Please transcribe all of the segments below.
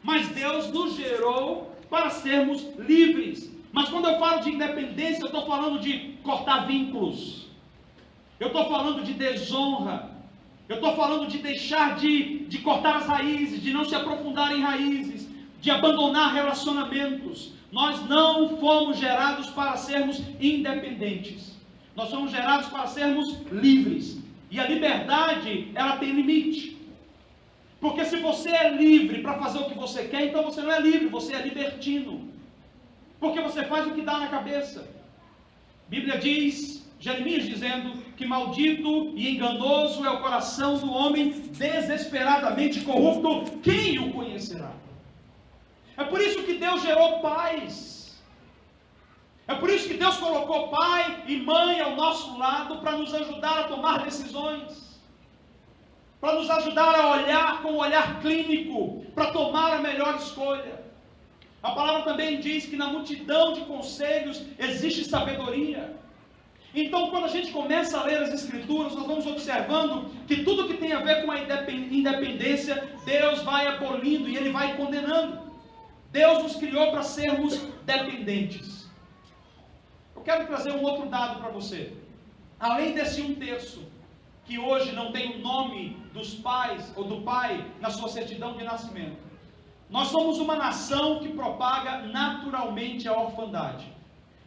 Mas Deus nos gerou para sermos livres. Mas quando eu falo de independência, eu estou falando de cortar vínculos. Eu estou falando de desonra. Eu estou falando de deixar de cortar as raízes, de não se aprofundar em raízes, de abandonar relacionamentos. Nós não fomos gerados para sermos independentes. Nós somos gerados para sermos livres. E a liberdade, ela tem limite. Porque se você é livre para fazer o que você quer, então você não é livre, você é libertino. Porque você faz o que dá na cabeça. A Bíblia diz, Jeremias dizendo, que maldito e enganoso é o coração do homem desesperadamente corrupto, quem o conhecerá? É por isso que Deus gerou pais. É por isso que Deus colocou pai e mãe ao nosso lado para nos ajudar a tomar decisões. Para nos ajudar a olhar com um olhar clínico, para tomar a melhor escolha. A palavra também diz que na multidão de conselhos existe sabedoria. Então, quando a gente começa a ler as Escrituras, nós vamos observando que tudo que tem a ver com a independência, Deus vai abolindo e Ele vai condenando. Deus nos criou para sermos dependentes. Eu quero trazer um outro dado para você. Além desse 1/3, que hoje não tem o nome dos pais ou do pai na sua certidão de nascimento, nós somos uma nação que propaga naturalmente a orfandade.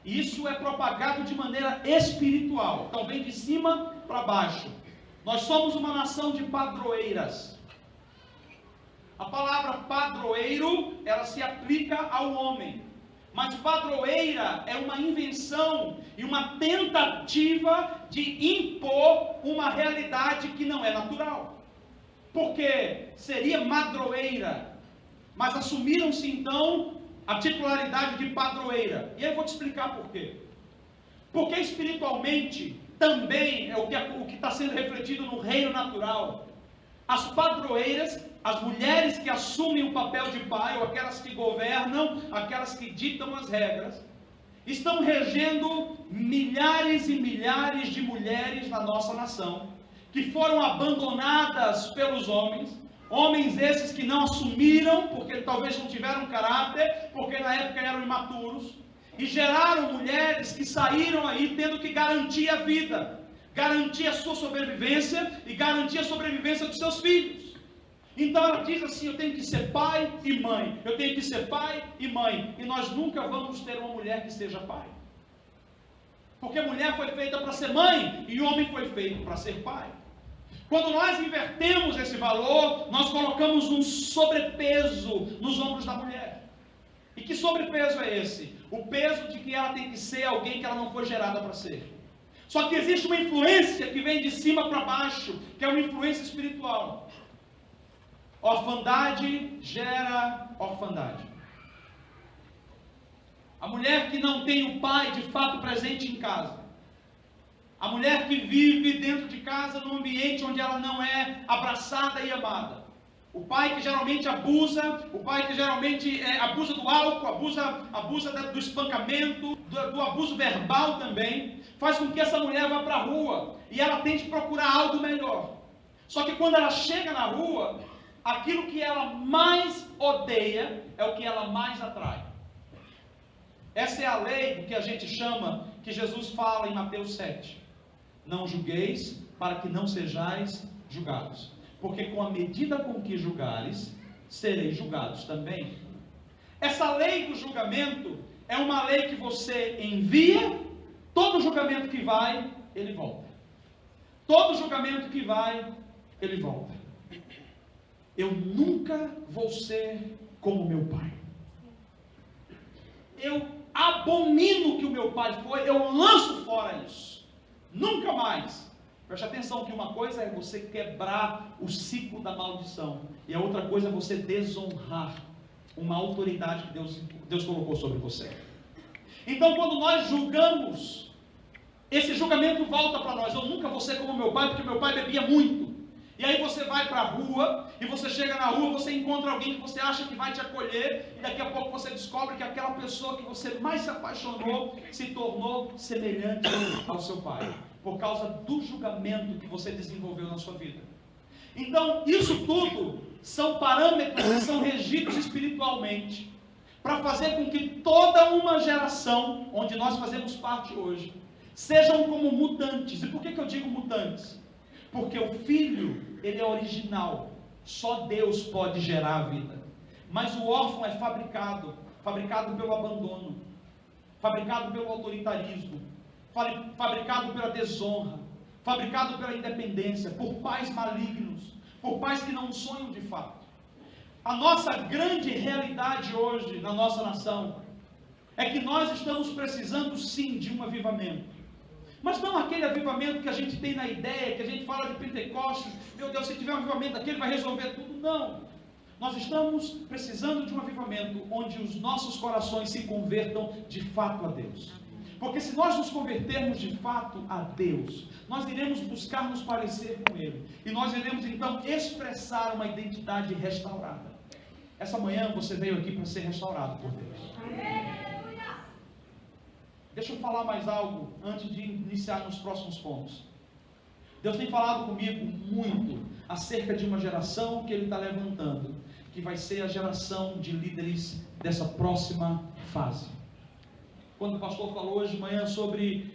E isso é propagado de maneira espiritual, então vem de cima para baixo. Nós somos uma nação de padroeiras. A palavra padroeiro, ela se aplica ao homem. Mas padroeira é uma invenção e uma tentativa de impor uma realidade que não é natural. Porque seria madroeira, mas assumiram-se então a titularidade de padroeira. E eu vou te explicar por quê. Porque espiritualmente também é o que está sendo refletido no reino natural. As padroeiras, as mulheres que assumem o papel de pai, ou aquelas que governam, aquelas que ditam as regras, estão regendo milhares e milhares de mulheres na nossa nação, que foram abandonadas pelos homens esses que não assumiram, porque talvez não tiveram caráter, porque na época eram imaturos, e geraram mulheres que saíram aí tendo que garantir a vida, garantir a sua sobrevivência e garantir a sobrevivência dos seus filhos. Então ela diz assim: eu tenho que ser pai e mãe, eu tenho que ser pai e mãe, e nós nunca vamos ter uma mulher que seja pai, porque a mulher foi feita para ser mãe e o homem foi feito para ser pai. Quando nós invertemos esse valor, nós colocamos um sobrepeso nos ombros da mulher. E que sobrepeso é esse? O peso de que ela tem que ser alguém que ela não foi gerada para ser. Só que existe uma influência que vem de cima para baixo, que é uma influência espiritual. Orfandade gera orfandade. A mulher que não tem o pai de fato presente em casa, a mulher que vive dentro de casa num ambiente onde ela não é abraçada e amada, o pai que geralmente abusa, o pai que geralmente abusa do álcool, abusa do espancamento, do abuso verbal também, faz com que essa mulher vá para a rua e ela tente procurar algo melhor. Só que quando ela chega na rua, aquilo que ela mais odeia é o que ela mais atrai. Essa é a lei do que a gente chama, que Jesus fala em Mateus 7. Não julgueis, para que não sejais julgados. Porque com a medida com que julgares, sereis julgados também. Essa lei do julgamento é uma lei que você envia, todo julgamento que vai, ele volta. Todo julgamento que vai, ele volta. Eu nunca vou ser como meu pai. Eu abomino o que o meu pai foi, eu lanço fora isso. Nunca mais. Preste atenção que uma coisa é você quebrar o ciclo da maldição, e a outra coisa é você desonrar uma autoridade que Deus colocou sobre você. Então, quando nós julgamos, esse julgamento volta para nós. Eu nunca vou ser como meu pai, porque meu pai bebia muito. E aí você vai para a rua, e você chega na rua, você encontra alguém que você acha que vai te acolher, e daqui a pouco você descobre que aquela pessoa que você mais se apaixonou, se tornou semelhante ao seu pai, por causa do julgamento que você desenvolveu na sua vida. Então, isso tudo são parâmetros que são regidos espiritualmente, para fazer com que toda uma geração, onde nós fazemos parte hoje, sejam como mutantes. E por que eu digo mutantes? Porque o filho, ele é original, só Deus pode gerar a vida. Mas o órfão é fabricado pelo abandono, fabricado pelo autoritarismo, fabricado pela desonra, fabricado pela independência, por pais malignos, por pais que não sonham de fato. A nossa grande realidade hoje na nossa nação é que nós estamos precisando sim de um avivamento, mas não aquele avivamento que a gente tem na ideia, que a gente fala de Pentecostes, meu Deus, se tiver um avivamento aquele vai resolver tudo. Não, nós estamos precisando de um avivamento onde os nossos corações se convertam de fato a Deus. Porque se nós nos convertermos de fato a Deus, nós iremos buscar nos parecer com Ele. E nós iremos então expressar uma identidade restaurada. Essa manhã você veio aqui para ser restaurado por Deus. Deixa eu falar mais algo antes de iniciar nos próximos pontos. Deus tem falado comigo muito acerca de uma geração que Ele está levantando, que vai ser a geração de líderes dessa próxima fase. Quando o pastor falou hoje de manhã sobre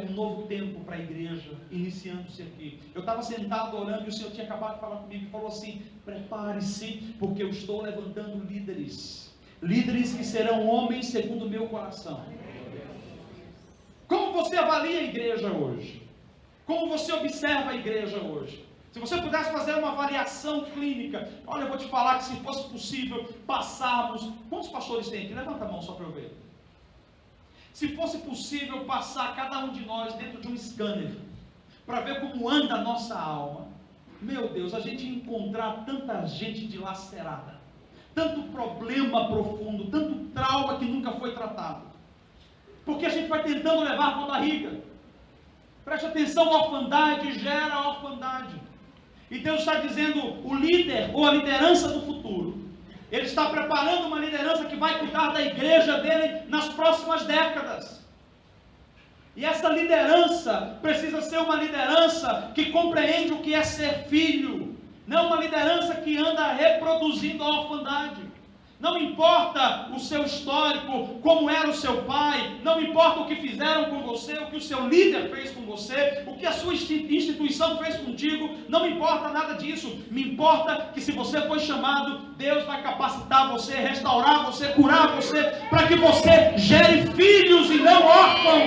um novo tempo para a igreja, iniciando-se aqui, eu estava sentado orando e o Senhor tinha acabado de falar comigo e falou assim: prepare-se, porque eu estou levantando líderes que serão homens segundo o meu coração. Como você avalia a igreja hoje? Como você observa a igreja hoje? Se você pudesse fazer uma avaliação clínica, olha, eu vou te falar que se fosse possível passarmos, quantos pastores tem aqui? Levanta a mão só para eu ver. Se fosse possível passar cada um de nós dentro de um scanner, para ver como anda a nossa alma, meu Deus, a gente ia encontrar tanta gente dilacerada, tanto problema profundo, tanto trauma que nunca foi tratado, porque a gente vai tentando levar com a barriga. Preste atenção, a orfandade gera orfandade, e Deus está dizendo, o líder ou a liderança do futuro, Ele está preparando uma liderança que vai cuidar da igreja dele nas próximas décadas. E essa liderança precisa ser uma liderança que compreende o que é ser filho, não uma liderança que anda reproduzindo a orfandade. Não importa o seu histórico, como era o seu pai, não importa o que fizeram com você, o que o seu líder fez com você, o que a sua instituição fez contigo, não importa nada disso. Me importa que se você foi chamado, Deus vai capacitar você, restaurar você, curar você, para que você gere filhos e não órfãos.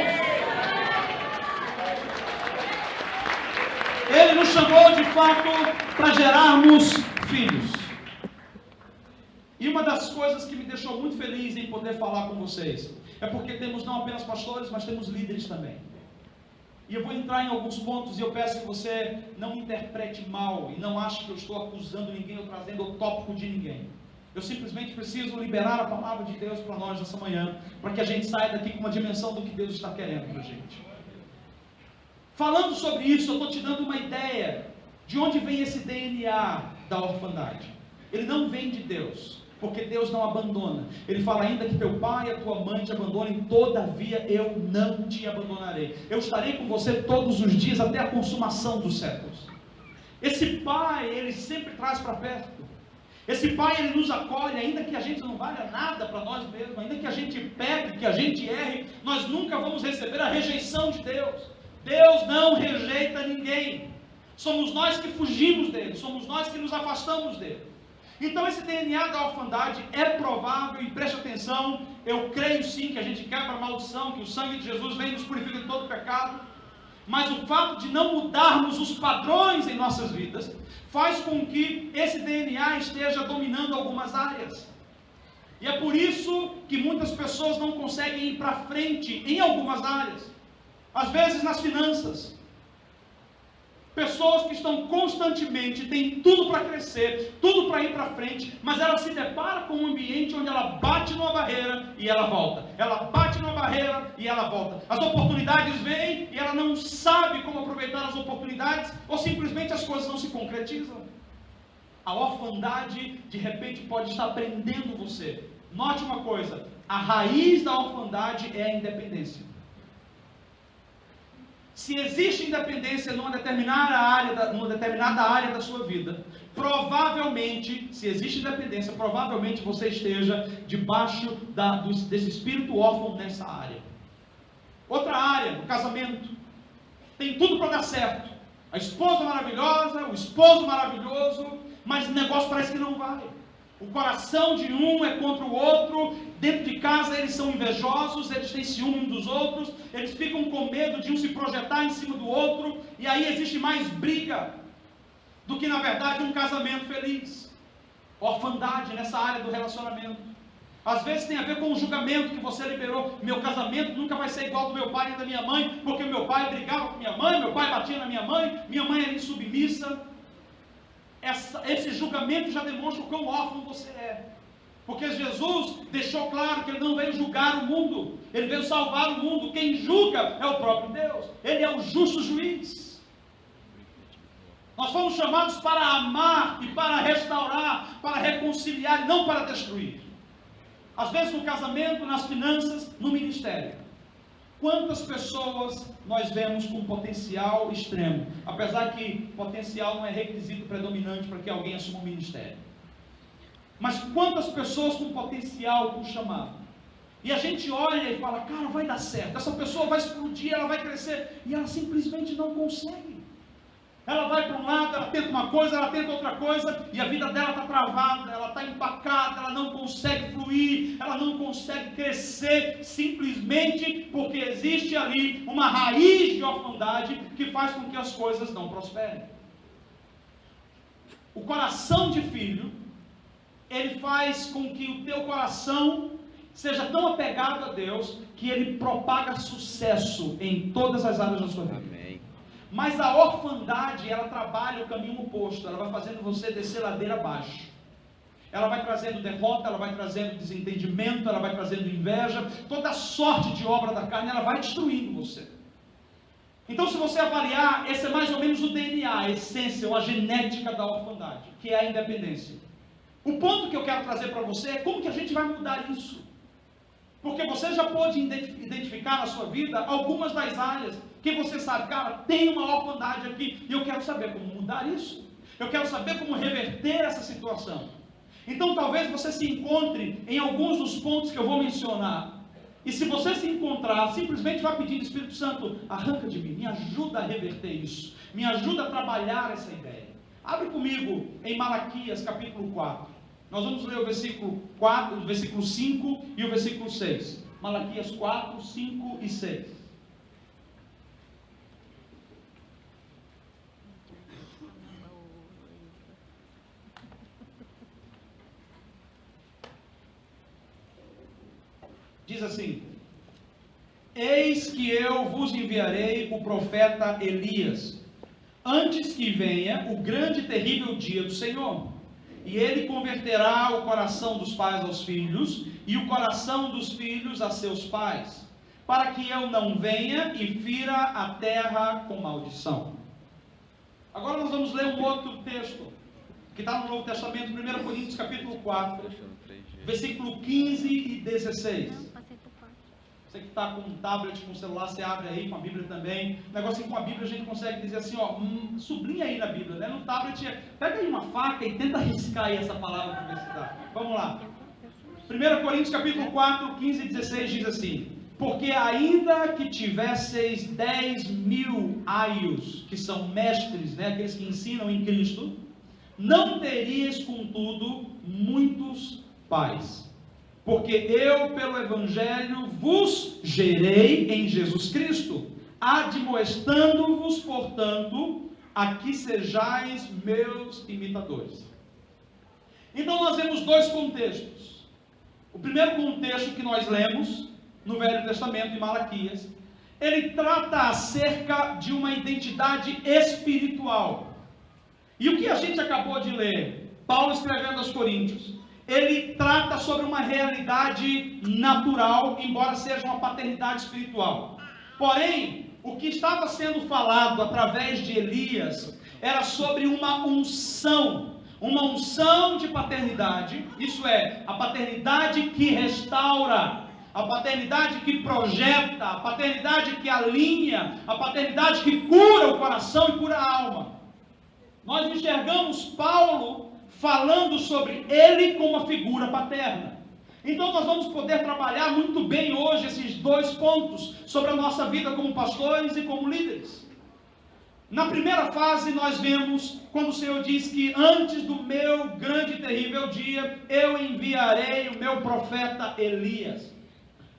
Ele nos chamou de fato para gerarmos filhos. E uma das coisas que me deixou muito feliz em poder falar com vocês, é porque temos não apenas pastores, mas temos líderes também. E eu vou entrar em alguns pontos e eu peço que você não interprete mal e não ache que eu estou acusando ninguém ou trazendo o tópico de ninguém. Eu simplesmente preciso liberar a palavra de Deus para nós nessa manhã, para que a gente saia daqui com uma dimensão do que Deus está querendo para a gente. Falando sobre isso, eu estou te dando uma ideia de onde vem esse DNA da orfandade. Ele não vem de Deus, porque Deus não abandona. Ele fala, ainda que teu pai e a tua mãe te abandonem, todavia eu não te abandonarei. Eu estarei com você todos os dias até a consumação dos séculos. Esse pai, ele sempre traz para perto. Esse pai, ele nos acolhe, ainda que a gente não valha nada para nós mesmos, ainda que a gente peque, que a gente erre, nós nunca vamos receber a rejeição de Deus. Deus não rejeita ninguém. Somos nós que fugimos dele, somos nós que nos afastamos dele. Então esse DNA da orfandade é provável, e preste atenção, eu creio sim que a gente quebra a maldição, que o sangue de Jesus vem e nos purifica de todo pecado, mas o fato de não mudarmos os padrões em nossas vidas, faz com que esse DNA esteja dominando algumas áreas. E é por isso que muitas pessoas não conseguem ir para frente em algumas áreas. Às vezes nas finanças. Pessoas que estão constantemente, têm tudo para crescer, tudo para ir para frente, mas ela se depara com um ambiente onde ela bate numa barreira e ela volta. Ela bate numa barreira e ela volta. As oportunidades vêm e ela não sabe como aproveitar as oportunidades, ou simplesmente as coisas não se concretizam. A orfandade, de repente, pode estar prendendo você. Note uma coisa, a raiz da orfandade é a independência. Se existe independência numa determinada área da sua vida, provavelmente, se existe independência, provavelmente você esteja debaixo desse espírito órfão nessa área. Outra área, o casamento, tem tudo para dar certo. A esposa maravilhosa, o esposo maravilhoso, mas o negócio parece que não vai. O coração de um é contra o outro, dentro de casa eles são invejosos, eles têm ciúme uns dos outros, eles ficam com medo de um se projetar em cima do outro, e aí existe mais briga do que na verdade um casamento feliz. Orfandade nessa área do relacionamento. Às vezes tem a ver com o julgamento que você liberou. Meu casamento nunca vai ser igual ao do meu pai e da minha mãe, porque meu pai brigava com minha mãe, meu pai batia na minha mãe era insubmissa. Esse julgamento já demonstra o quão órfão você é. Porque Jesus deixou claro que Ele não veio julgar o mundo, Ele veio salvar o mundo. Quem julga é o próprio Deus. Ele é o justo juiz. Nós fomos chamados para amar e para restaurar, para reconciliar, não para destruir. Às vezes no casamento, nas finanças, no ministério. Quantas pessoas nós vemos com potencial extremo? Apesar que potencial não é requisito predominante para que alguém assuma um ministério. Mas quantas pessoas com potencial, com chamado? E a gente olha e fala, cara, vai dar certo. Essa pessoa vai explodir, ela vai crescer. E ela simplesmente não consegue. Ela vai para um lado, ela tenta uma coisa, ela tenta outra coisa, e a vida dela está travada, ela está empacada, ela não consegue fluir, ela não consegue crescer, simplesmente porque existe ali uma raiz de orfandade que faz com que as coisas não prosperem. O coração de filho, ele faz com que o teu coração seja tão apegado a Deus, que ele propaga sucesso em todas as áreas da sua vida. Amém. Mas a orfandade, ela trabalha o caminho oposto, ela vai fazendo você descer ladeira abaixo. Ela vai trazendo derrota, ela vai trazendo desentendimento, ela vai trazendo inveja, toda sorte de obra da carne, ela vai destruindo você. Então, se você avaliar, esse é mais ou menos o DNA, a essência, ou a genética da orfandade, que é a independência. O ponto que eu quero trazer para você é como que a gente vai mudar isso. Porque você já pode identificar na sua vida algumas das áreas que você sabe, cara, tem uma orfandade aqui, e eu quero saber como mudar isso. Eu quero saber como reverter essa situação. Então talvez você se encontre em alguns dos pontos que eu vou mencionar. E se você se encontrar, simplesmente vai pedir ao Espírito Santo, arranca de mim, me ajuda a reverter isso. Me ajuda a trabalhar essa ideia. Abre comigo em Malaquias capítulo 4. Nós vamos ler o versículo 4, o versículo 5 e o versículo 6. Malaquias 4, 5 e 6. Diz assim: eis que eu vos enviarei o profeta Elias, antes que venha o grande e terrível dia do Senhor. E ele converterá o coração dos pais aos filhos, e o coração dos filhos a seus pais, para que eu não venha e fira a terra com maldição. Agora nós vamos ler um outro texto, que está no Novo Testamento, 1 Coríntios capítulo 4, versículo 15 e 16. Você que está com um tablet, com um celular, você abre aí, com a Bíblia também. O negócio é que com a Bíblia a gente consegue dizer assim, ó, sublinha aí na Bíblia, né? No tablet, pega aí uma faca e tenta riscar aí essa palavra para ver se dá. Vamos lá. 1 Coríntios capítulo 4, 15 e 16 diz assim: porque ainda que tivesseis 10.000 aios, que são mestres, né, aqueles que ensinam em Cristo, não teríeis, contudo, muitos pais. Porque eu, pelo Evangelho, vos gerei em Jesus Cristo, admoestando-vos, portanto, a que sejais meus imitadores. Então nós vemos dois contextos. O primeiro contexto que nós lemos, no Velho Testamento, em Malaquias, ele trata acerca de uma identidade espiritual. E o que a gente acabou de ler, Paulo escrevendo aos Coríntios, ele trata sobre uma realidade natural, embora seja uma paternidade espiritual. Porém, o que estava sendo falado através de Elias era sobre uma unção de paternidade, isso é, a paternidade que restaura, a paternidade que projeta, a paternidade que alinha, a paternidade que cura o coração e cura a alma. Nós enxergamos Paulo falando sobre ele como uma figura paterna. Então nós vamos poder trabalhar muito bem hoje esses dois pontos sobre a nossa vida como pastores e como líderes. Na primeira fase nós vemos quando o Senhor diz que antes do meu grande e terrível dia, eu enviarei o meu profeta Elias.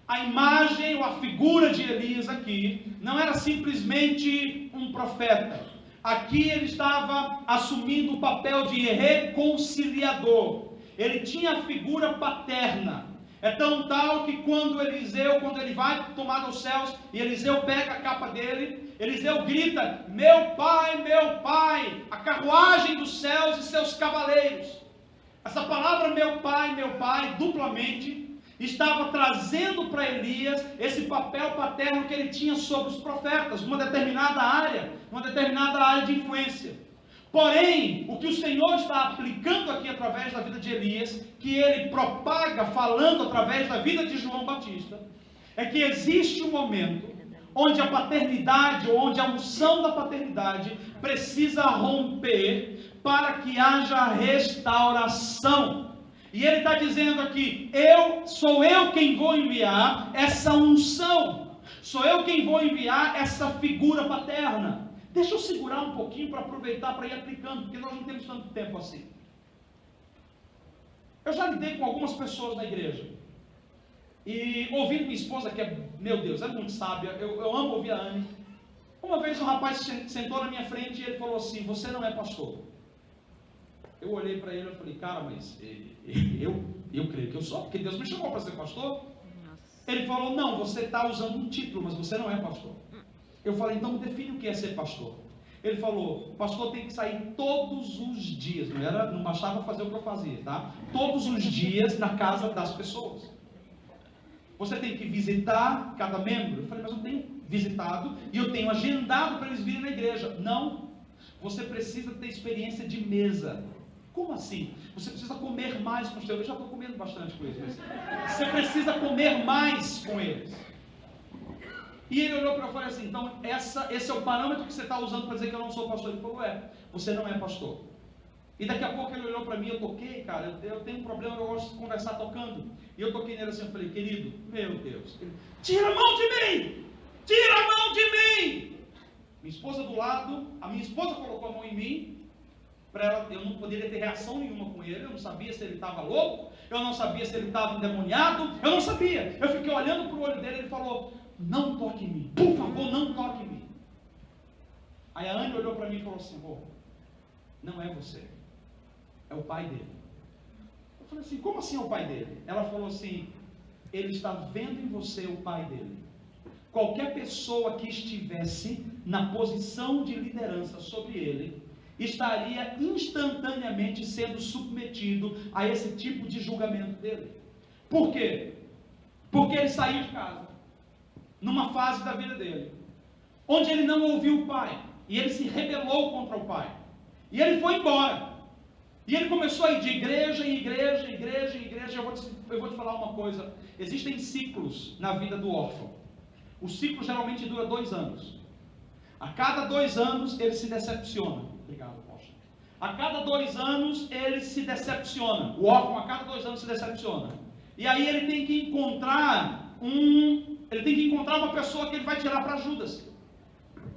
A imagem ou a figura de Elias aqui não era simplesmente um profeta. Aqui ele estava assumindo o papel de reconciliador. Ele tinha a figura paterna. É tão tal que quando ele vai tomar os céus, e Eliseu pega a capa dele, Eliseu grita: meu pai, a carruagem dos céus e seus cavaleiros. Essa palavra meu pai, duplamente, estava trazendo para Elias esse papel paterno que ele tinha sobre os profetas, numa determinada área de influência. Porém, o que o Senhor está aplicando aqui através da vida de Elias, que ele propaga falando através da vida de João Batista, é que existe um momento onde a paternidade, ou onde a unção da paternidade precisa romper para que haja restauração. E ele está dizendo aqui: sou eu quem vou enviar essa unção, sou eu quem vou enviar essa figura paterna. Deixa eu segurar um pouquinho para aproveitar para ir aplicando, porque nós não temos tanto tempo assim. Eu já lidei com algumas pessoas na igreja, e ouvindo minha esposa, que é, meu Deus, é muito sábia, eu amo ouvir a Anne. Uma vez um rapaz sentou na minha frente e ele falou assim: você não é pastor. Eu olhei para ele e falei: cara, mas eu creio que eu sou, porque Deus me chamou para ser pastor. Ele falou: não, você está usando um título, mas você não é pastor. Eu falei: então define o que é ser pastor. Ele falou: pastor tem que sair todos os dias, não bastava fazer o que eu fazia, tá? Todos os dias na casa das pessoas. Você tem que visitar cada membro. Eu falei: mas eu tenho visitado e eu tenho agendado para eles virem na igreja. Não, você precisa ter experiência de mesa. Como assim? Você precisa comer mais com os teus. Eu já estou comendo bastante com eles. Você precisa comer mais com eles. E ele olhou para eu e falou assim: então esse é o parâmetro que você está usando para dizer que eu não sou pastor. Ele falou: você não é pastor. E daqui a pouco ele olhou para mim, eu toquei, cara, eu tenho um problema, eu gosto de conversar tocando. E eu toquei nele assim, eu falei: querido, meu Deus, tira a mão de mim! Tira a mão de mim! Minha esposa do lado, a minha esposa colocou a mão em mim, para ela, eu não poderia ter reação nenhuma com ele, eu não sabia se ele estava louco, eu não sabia se ele estava endemoniado, eu não sabia. Eu fiquei olhando para o olho dele, ele falou: não toque em mim, por favor, não toque em mim. Aí a Anne olhou para mim e falou assim: não é você, é o pai dele. Eu falei assim: como assim é o pai dele? Ela falou assim: ele está vendo em você o pai dele. Qualquer pessoa que estivesse na posição de liderança sobre ele, estaria instantaneamente sendo submetido a esse tipo de julgamento dele. Por quê? Porque ele saiu de casa, numa fase da vida dele, onde ele não ouviu o pai, e ele se rebelou contra o pai, e ele foi embora, e ele começou a ir de igreja em igreja, igreja em igreja. Eu vou te falar uma coisa: existem ciclos na vida do órfão. O ciclo geralmente dura 2 anos. A cada 2 anos ele se decepciona. Obrigado, poxa. A cada 2 anos ele se decepciona. O órfão a cada 2 anos se decepciona. E aí ele tem que encontrar uma pessoa que ele vai tirar para Judas.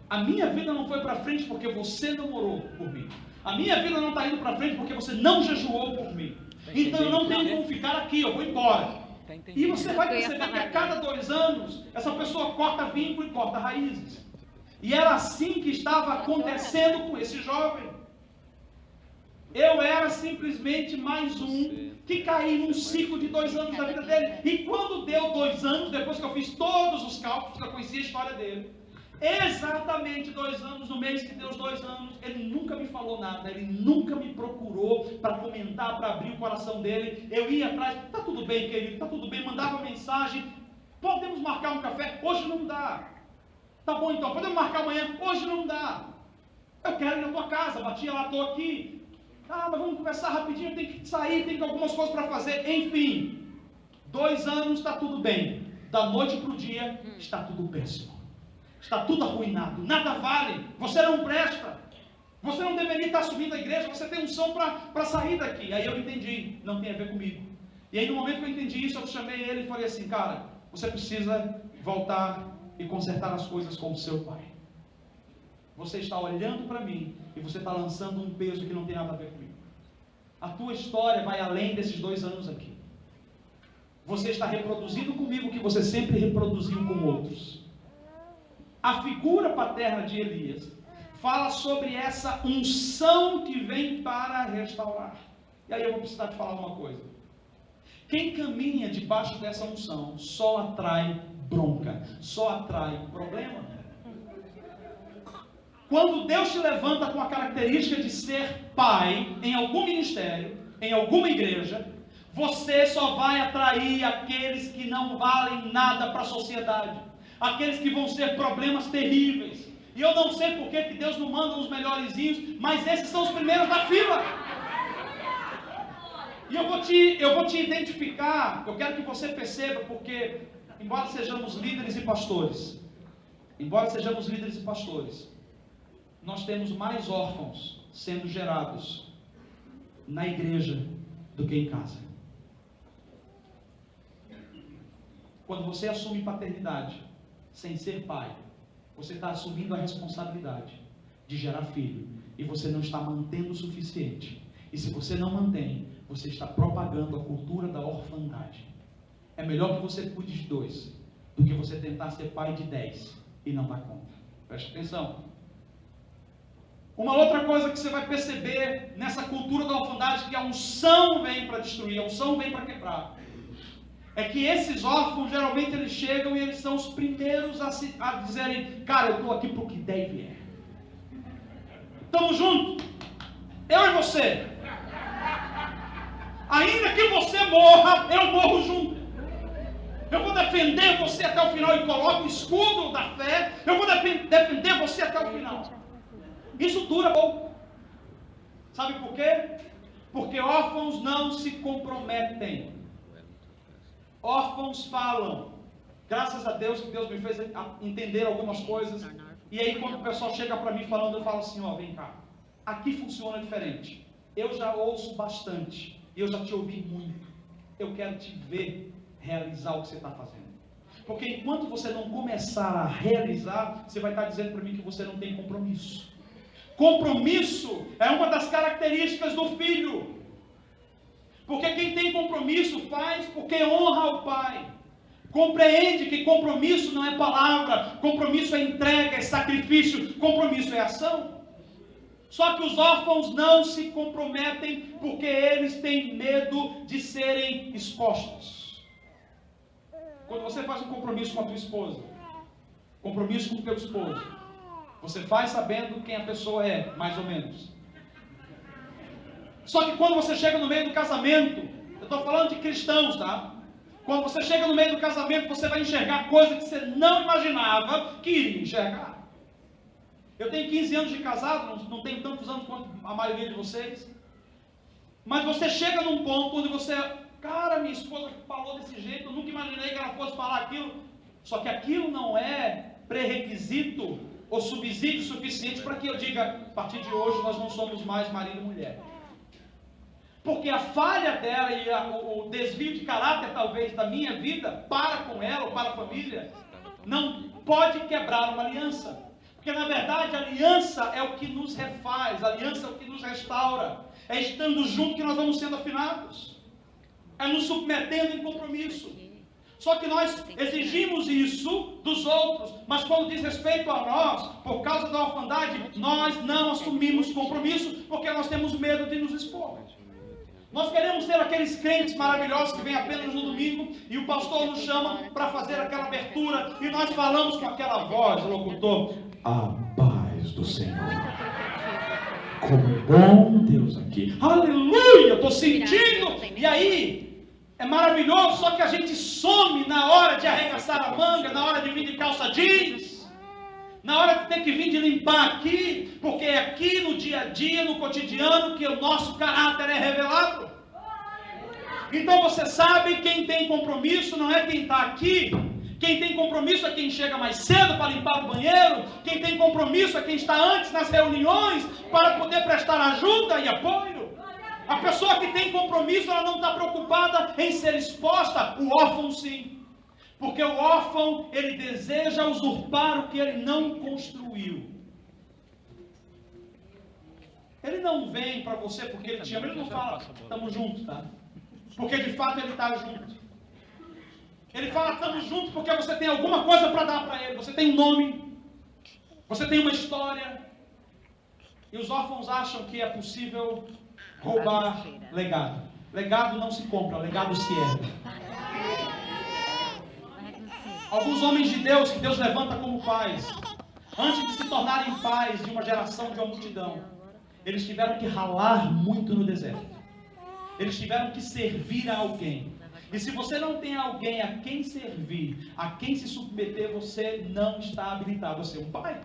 A minha vida não foi para frente porque você não orou por mim. A minha vida não está indo para frente porque você não jejuou por mim. Então eu não tenho como ficar aqui, eu vou embora. E você vai perceber que a cada 2 anos essa pessoa corta vínculo e corta raízes. E era assim que estava acontecendo com esse jovem. Eu era simplesmente mais um que caí num ciclo de 2 anos da vida dele. E quando deu 2 anos, depois que eu fiz todos os cálculos, que eu conhecia a história dele, exatamente 2 anos, no mês que deu os 2 anos, ele nunca me falou nada, ele nunca me procurou para comentar, para abrir o coração dele. Eu ia atrás: tá tudo bem, querido, tá tudo bem, mandava mensagem: podemos marcar um café? Hoje não dá. Tá bom então, podemos marcar amanhã? Hoje não dá. Eu quero ir na tua casa, batia lá, estou aqui. Ah, mas vamos conversar rapidinho, tem que sair, tem algumas coisas para fazer. Enfim, 2 anos está tudo bem. da noite para o dia, está tudo péssimo. Está tudo arruinado, nada vale, você não presta. Você não deveria estar assumindo a igreja, você tem unção para sair daqui. Aí eu entendi, não tem a ver comigo. E aí no momento que eu entendi isso, eu chamei ele e falei assim, cara, você precisa voltar e consertar as coisas com o seu pai. Você está olhando para mim e você está lançando um peso que não tem nada a ver comigo. A tua história vai além desses 2 anos aqui. Você está reproduzindo comigo o que você sempre reproduziu com outros. A figura paterna de Elias fala sobre essa unção que vem para restaurar. E aí eu vou precisar te falar uma coisa. Quem caminha debaixo dessa unção só atrai bronca, só atrai problema. Quando Deus te levanta com a característica de ser pai em algum ministério, em alguma igreja, você só vai atrair aqueles que não valem nada para a sociedade, aqueles que vão ser problemas terríveis. E eu não sei por que Deus não manda os melhorzinhos, mas esses são os primeiros da fila. E eu vou te identificar, eu quero que você perceba, porque embora sejamos líderes e pastores, nós temos mais órfãos sendo gerados na igreja do que em casa. Quando você assume paternidade sem ser pai, você está assumindo a responsabilidade de gerar filho, e você não está mantendo o suficiente. E se você não mantém, você está propagando a cultura da orfandade. É melhor que você cuide de 2 do que você tentar ser pai de 10 e não dar conta. Preste atenção. Uma outra coisa que você vai perceber nessa cultura da orfandade, que a unção vem para destruir, a unção vem para quebrar, é que esses órfãos, geralmente eles chegam e eles são os primeiros a dizerem, cara, eu estou aqui para o que der e vier. Estamos juntos, eu e você. Ainda que você morra, eu morro junto. Eu vou defender você até o final e coloco o escudo da fé. Eu vou defender você até o final. Isso dura pouco. Sabe por quê? Porque órfãos não se comprometem. Órfãos falam. Graças a Deus que Deus me fez entender algumas coisas. E aí quando o pessoal chega para mim falando, eu falo assim, ó, vem cá. Aqui funciona diferente. Eu já ouço bastante. Eu já te ouvi muito. Eu quero te ver realizar o que você está fazendo. Porque enquanto você não começar a realizar, você vai estar dizendo para mim que você não tem compromisso. Compromisso é uma das características do filho. Porque quem tem compromisso faz porque honra o pai. Compreende que compromisso não é palavra, compromisso é entrega, é sacrifício, compromisso é ação. Só que os órfãos não se comprometem porque eles têm medo de serem expostos. Quando você faz um compromisso com a tua esposa, compromisso com o teu esposo, você faz sabendo quem a pessoa é, mais ou menos. Só que quando você chega no meio do casamento, eu estou falando de cristãos, tá? Quando você chega no meio do casamento, você vai enxergar coisas que você não imaginava que iria enxergar. Eu tenho 15 anos de casado, não tenho tantos anos quanto a maioria de vocês. Mas você chega num ponto onde você, cara, minha esposa falou desse jeito, eu nunca imaginei que ela fosse falar aquilo. Só que aquilo não é pré-requisito ou subsídio suficiente para que eu diga, a partir de hoje nós não somos mais marido e mulher. Porque a falha dela e o desvio de caráter talvez da minha vida para com ela ou para a família não pode quebrar uma aliança. Porque na verdade a aliança é o que nos refaz, a aliança é o que nos restaura. É estando junto que nós vamos sendo afinados. É nos submetendo em compromisso. Só que nós exigimos isso dos outros, mas quando diz respeito a nós, por causa da orfandade, nós não assumimos compromisso, porque nós temos medo de nos expor. Nós queremos ser aqueles crentes maravilhosos que vêm apenas no domingo e o pastor nos chama para fazer aquela abertura e nós falamos com aquela voz, locutor, a paz do Senhor. Como é bom Deus aqui. Aleluia, estou sentindo. E aí, é maravilhoso, só que a gente some na hora de arregaçar a manga, na hora de vir de calça jeans. Na hora de ter que vir de limpar aqui, porque é aqui no dia a dia, no cotidiano, que o nosso caráter é revelado. Então você sabe, quem tem compromisso não é quem está aqui, Quem tem compromisso é quem chega mais cedo para limpar o banheiro. Quem tem compromisso é quem está antes nas reuniões para poder prestar ajuda e apoio. A pessoa que tem compromisso, ela não está preocupada em ser exposta. O órfão sim. Porque o órfão, ele deseja usurpar o que ele não construiu. Ele não vem para você porque ele te ama. Ele não fala, estamos juntos, tá? Porque de fato ele está junto. Ele fala, estamos juntos porque você tem alguma coisa para dar para ele. Você tem um nome. Você tem uma história. E os órfãos acham que é possível roubar legado. Legado não se compra, legado se herda. Alguns homens de Deus que Deus levanta como pais, antes de se tornarem pais de uma geração, de uma multidão, eles tiveram que ralar muito no deserto. Eles tiveram que servir a alguém. E se você não tem alguém a quem servir, a quem se submeter, você não está habilitado a ser um pai.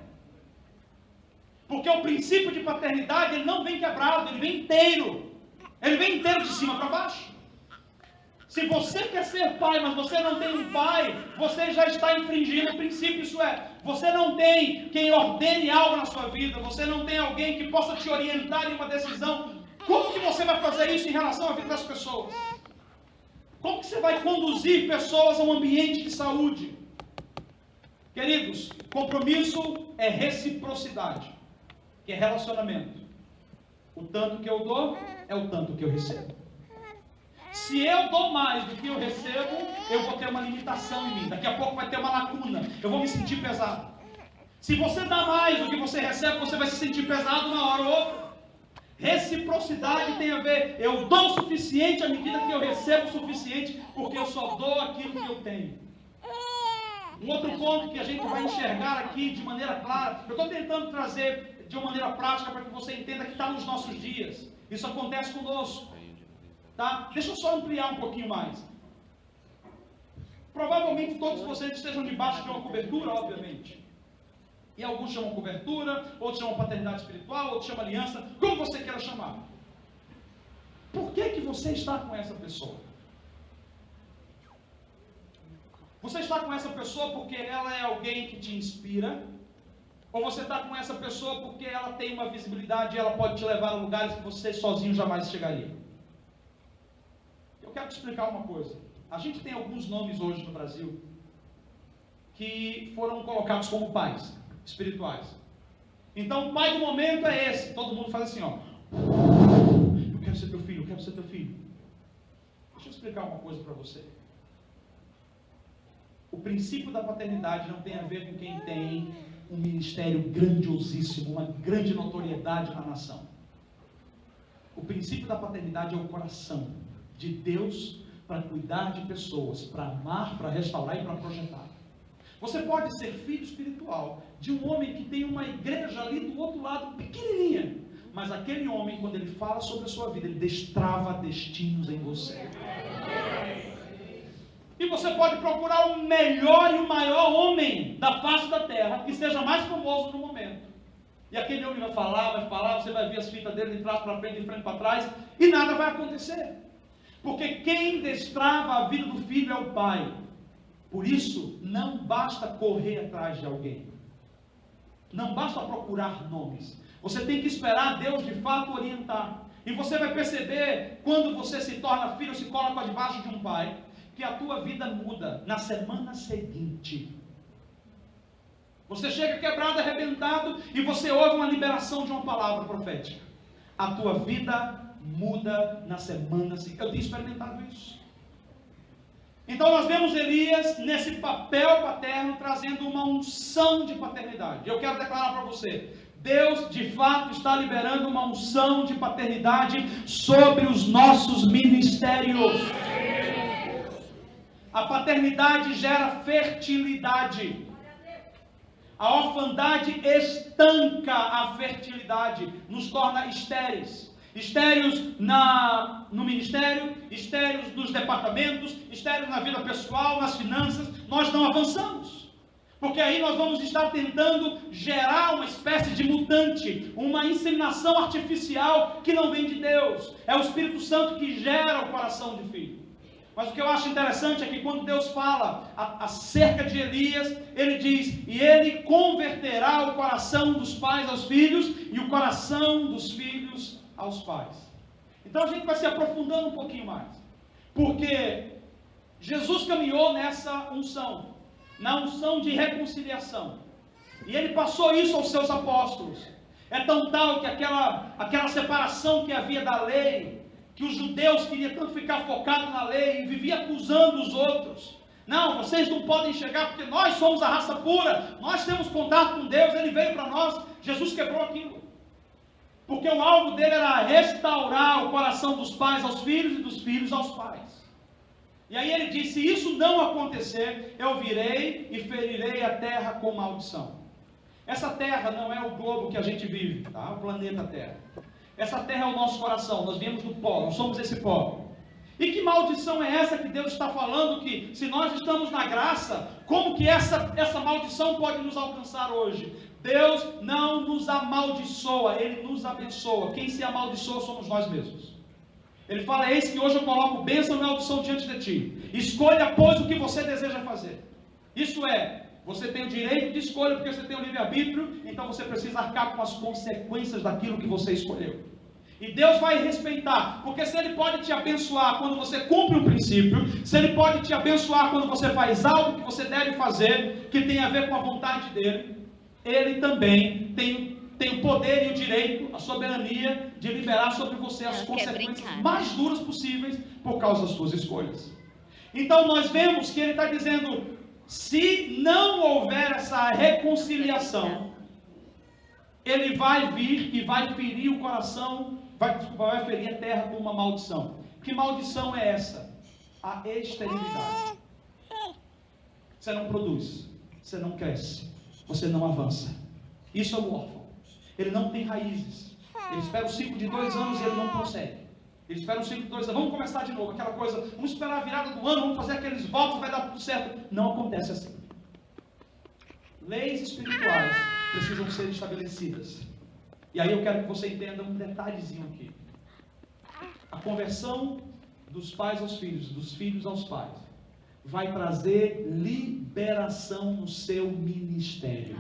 Porque o princípio de paternidade, ele não vem quebrado, ele vem inteiro. Ele vem inteiro de cima para baixo. Se você quer ser pai, mas você não tem um pai, você já está infringindo o princípio. Isso é, você não tem quem ordene algo na sua vida, você não tem alguém que possa te orientar em uma decisão. Como que você vai fazer isso em relação à vida das pessoas? Como que você vai conduzir pessoas a um ambiente de saúde? Queridos, compromisso é reciprocidade, que é relacionamento. O tanto que eu dou é o tanto que eu recebo. Se eu dou mais do que eu recebo, eu vou ter uma limitação em mim. Daqui a pouco vai ter uma lacuna. Eu vou me sentir pesado. Se você dá mais do que você recebe, você vai se sentir pesado uma hora ou outra. Reciprocidade tem a ver, eu dou o suficiente à medida que eu recebo o suficiente, porque eu só dou aquilo que eu tenho. Um outro ponto que a gente vai enxergar aqui de maneira clara, eu estou tentando trazer de uma maneira prática para que você entenda que está nos nossos dias. Isso acontece conosco. Tá? Deixa eu só ampliar um pouquinho mais. Provavelmente todos vocês estejam debaixo de uma cobertura, obviamente. E alguns chamam cobertura, outros chamam paternidade espiritual, outros chamam aliança, como você queira chamar. Por que você está com essa pessoa? Você está com essa pessoa porque ela é alguém que te inspira? Ou você está com essa pessoa porque ela tem uma visibilidade e ela pode te levar a lugares que você sozinho jamais chegaria? Eu quero te explicar uma coisa. A gente tem alguns nomes hoje no Brasil que foram colocados como pais espirituais. Então o pai do momento é esse. Todo mundo faz assim, ó. Eu quero ser teu filho, eu quero ser teu filho. Deixa eu explicar uma coisa para você. O princípio da paternidade não tem a ver com quem tem um ministério grandiosíssimo, uma grande notoriedade na nação. O princípio da paternidade é o coração de Deus para cuidar de pessoas, para amar, para restaurar e para projetar. Você pode ser filho espiritual de um homem que tem uma igreja ali do outro lado, pequenininha, mas aquele homem, quando ele fala sobre a sua vida, ele destrava destinos em você. E você pode procurar o melhor e o maior homem da face da terra, que seja mais famoso no momento. E aquele homem vai falar, você vai ver as fitas dele de trás para frente, de frente para trás, e nada vai acontecer. Porque quem destrava a vida do filho é o pai. Por isso, não basta correr atrás de alguém. Não basta procurar nomes. Você tem que esperar Deus de fato orientar. E você vai perceber, quando você se torna filho, se coloca debaixo de um pai, que a tua vida muda na semana seguinte. Você chega quebrado, arrebentado, e você ouve uma liberação de uma palavra profética. A tua vida muda na semana seguinte. Eu tenho experimentado isso. Então nós vemos Elias nesse papel paterno, trazendo uma unção de paternidade. Eu quero declarar para você, Deus de fato está liberando uma unção de paternidade sobre os nossos ministérios. A paternidade gera fertilidade. A orfandade estanca a fertilidade, nos torna estéreis. Estéreis no ministério, estéreis nos departamentos, estéreis na vida pessoal, nas finanças. Nós não avançamos. Porque aí nós vamos estar tentando gerar uma espécie de mutante, uma inseminação artificial que não vem de Deus. É o Espírito Santo que gera o coração de filho. Mas o que eu acho interessante é que quando Deus fala acerca de Elias, ele diz: e ele converterá o coração dos pais aos filhos e o coração dos filhos aos pais. Então a gente vai se aprofundando um pouquinho mais, porque Jesus caminhou nessa unção, na unção de reconciliação, e ele passou isso aos seus apóstolos. É tão tal que aquela separação que havia da lei, que os judeus queriam tanto ficar focados na lei e viviam acusando os outros. Não, vocês não podem chegar porque nós somos a raça pura, nós temos contato com Deus, ele veio para nós. Jesus quebrou aquilo, porque o alvo dele era restaurar o coração dos pais aos filhos e dos filhos aos pais. E aí ele disse: se isso não acontecer, eu virei e ferirei a terra com maldição. Essa terra não é o globo que a gente vive, tá? O planeta Terra. Essa terra é o nosso coração, nós viemos do pó, nós somos esse pó. E que maldição é essa que Deus está falando? Que se nós estamos na graça, como que essa maldição pode nos alcançar hoje? Deus não nos amaldiçoa, Ele nos abençoa. Quem se amaldiçoa somos nós mesmos. Ele fala: eis que hoje eu coloco bênção e maldição diante de ti. Escolha, pois, o que você deseja fazer. Isso é, você tem o direito de escolha, porque você tem o livre-arbítrio, então você precisa arcar com as consequências daquilo que você escolheu. E Deus vai respeitar, porque se Ele pode te abençoar quando você cumpre um princípio, se Ele pode te abençoar quando você faz algo que você deve fazer, que tem a ver com a vontade dEle, Ele também tem o poder e o direito, a soberania de liberar sobre você as consequências mais duras possíveis por causa das suas escolhas. Então nós vemos que Ele está dizendo: se não houver essa reconciliação, Ele vai vir e vai ferir o coração, vai ferir a terra com uma maldição. Que maldição é essa? A esterilidade. Você não produz, você não cresce, você não avança. Isso é o órfão. Ele não tem raízes. Ele espera o ciclo de 2 anos e ele não prossegue. Ele espera um ciclo de 2 anos, vamos começar de novo, aquela coisa, vamos esperar a virada do ano, vamos fazer aqueles votos, vai dar tudo certo. Não acontece assim. Leis espirituais precisam ser estabelecidas. E aí eu quero que você entenda um detalhezinho aqui. A conversão dos pais aos filhos, dos filhos aos pais, vai trazer liberação no seu ministério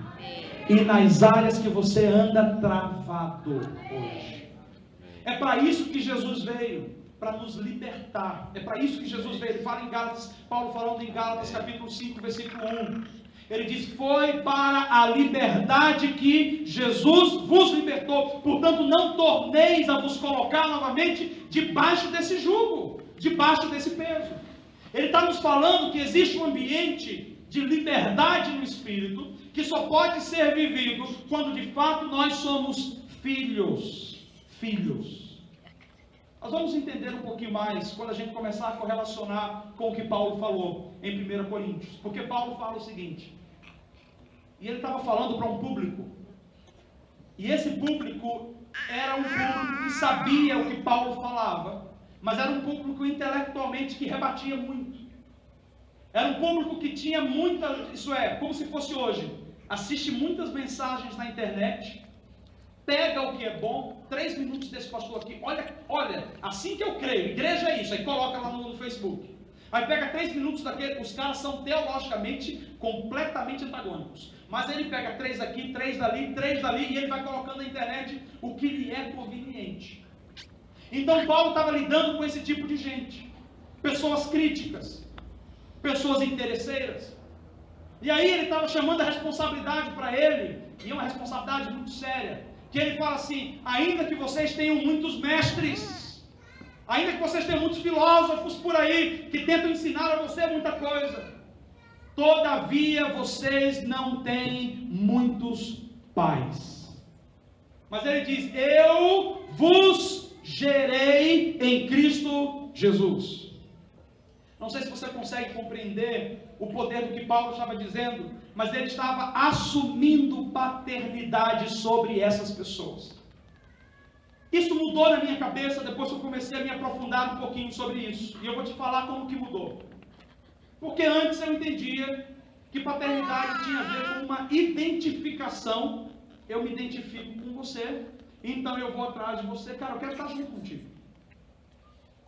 e nas áreas que você anda travado hoje. É para isso que Jesus veio, para nos libertar. É para isso que Jesus veio. Ele fala em Gálatas, Paulo falando em Gálatas capítulo 5, versículo 1. Ele diz: foi para a liberdade que Jesus vos libertou. Portanto, não torneis a vos colocar novamente debaixo desse jugo, debaixo desse peso. Ele está nos falando que existe um ambiente de liberdade no Espírito, que só pode ser vivido quando de fato nós somos filhos. Nós vamos entender um pouquinho mais quando a gente começar a correlacionar com o que Paulo falou em 1 Coríntios. Porque Paulo fala o seguinte, e ele estava falando para um público, e esse público era um público que sabia o que Paulo falava, mas era um público intelectualmente que rebatia muito. Era um público que tinha muita, isso é, como se fosse hoje, assiste muitas mensagens na internet, pega o que é bom, 3 minutos desse pastor aqui, olha, assim que eu creio, igreja é isso, aí coloca lá no Facebook. Aí pega 3 minutos daquele, os caras são teologicamente completamente antagônicos. Mas ele pega 3 aqui, 3 dali, 3 dali, e ele vai colocando na internet o que lhe é conveniente. Então Paulo estava lidando com esse tipo de gente. Pessoas críticas, pessoas interesseiras. E aí ele estava chamando a responsabilidade para ele, e é uma responsabilidade muito séria. Que ele fala assim: ainda que vocês tenham muitos mestres, ainda que vocês tenham muitos filósofos por aí, que tentam ensinar a você muita coisa, todavia vocês não têm muitos pais. Mas ele diz: eu vos gerei em Cristo Jesus. Não sei se você consegue compreender o poder do que Paulo estava dizendo, mas ele estava assumindo paternidade sobre essas pessoas. Isso mudou na minha cabeça depois que eu comecei a me aprofundar um pouquinho sobre isso. E eu vou te falar como que mudou. Porque antes eu entendia que paternidade tinha a ver com uma identificação. Eu me identifico com você, então eu vou atrás de você. Cara, eu quero estar junto contigo.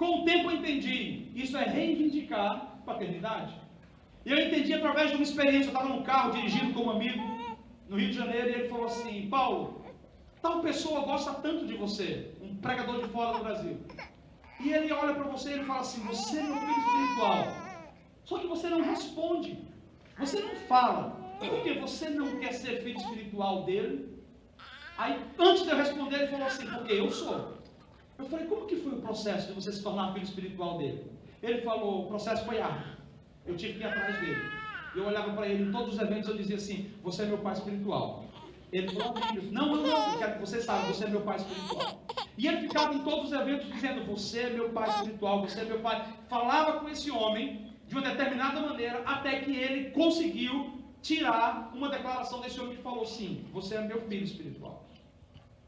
Com o tempo eu entendi, isso é reivindicar paternidade. E eu entendi através de uma experiência. Eu estava no carro dirigindo com um amigo no Rio de Janeiro, e ele falou assim: Paulo, tal pessoa gosta tanto de você, um pregador de fora do Brasil, e ele olha para você e ele fala assim: você é meu filho espiritual, só que você não responde, você não fala, porque você não quer ser filho espiritual dele? Aí, antes de eu responder, ele falou assim: porque eu sou. Eu falei: como que foi o processo de você se tornar filho espiritual dele? Ele falou: o processo foi árduo, eu tive que ir atrás dele. Eu olhava para ele em todos os eventos, eu dizia assim: você é meu pai espiritual. Ele falou: não, eu quero que você saiba, você é meu pai espiritual. E ele ficava em todos os eventos dizendo: você é meu pai espiritual, você é meu pai. Falava com esse homem de uma determinada maneira, até que ele conseguiu tirar uma declaração desse homem que falou: sim, você é meu filho espiritual.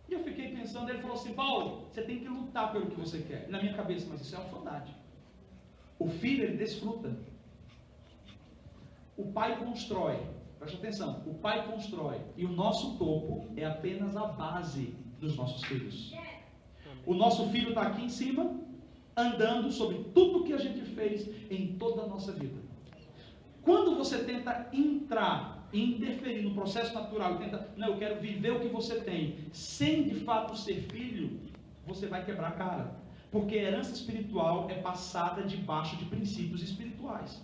E eu fiquei pensando, ele falou assim: Paulo, você tem que lutar pelo que você quer. E na minha cabeça: mas isso é uma verdade. O filho, ele desfruta. O pai constrói, preste atenção, o pai constrói, e o nosso topo é apenas a base dos nossos filhos. O nosso filho está aqui em cima, andando sobre tudo que a gente fez em toda a nossa vida. Quando você tenta entrar e interferir no processo natural, não, eu quero viver o que você tem, sem de fato ser filho, você vai quebrar a cara. Porque a herança espiritual é passada debaixo de princípios espirituais.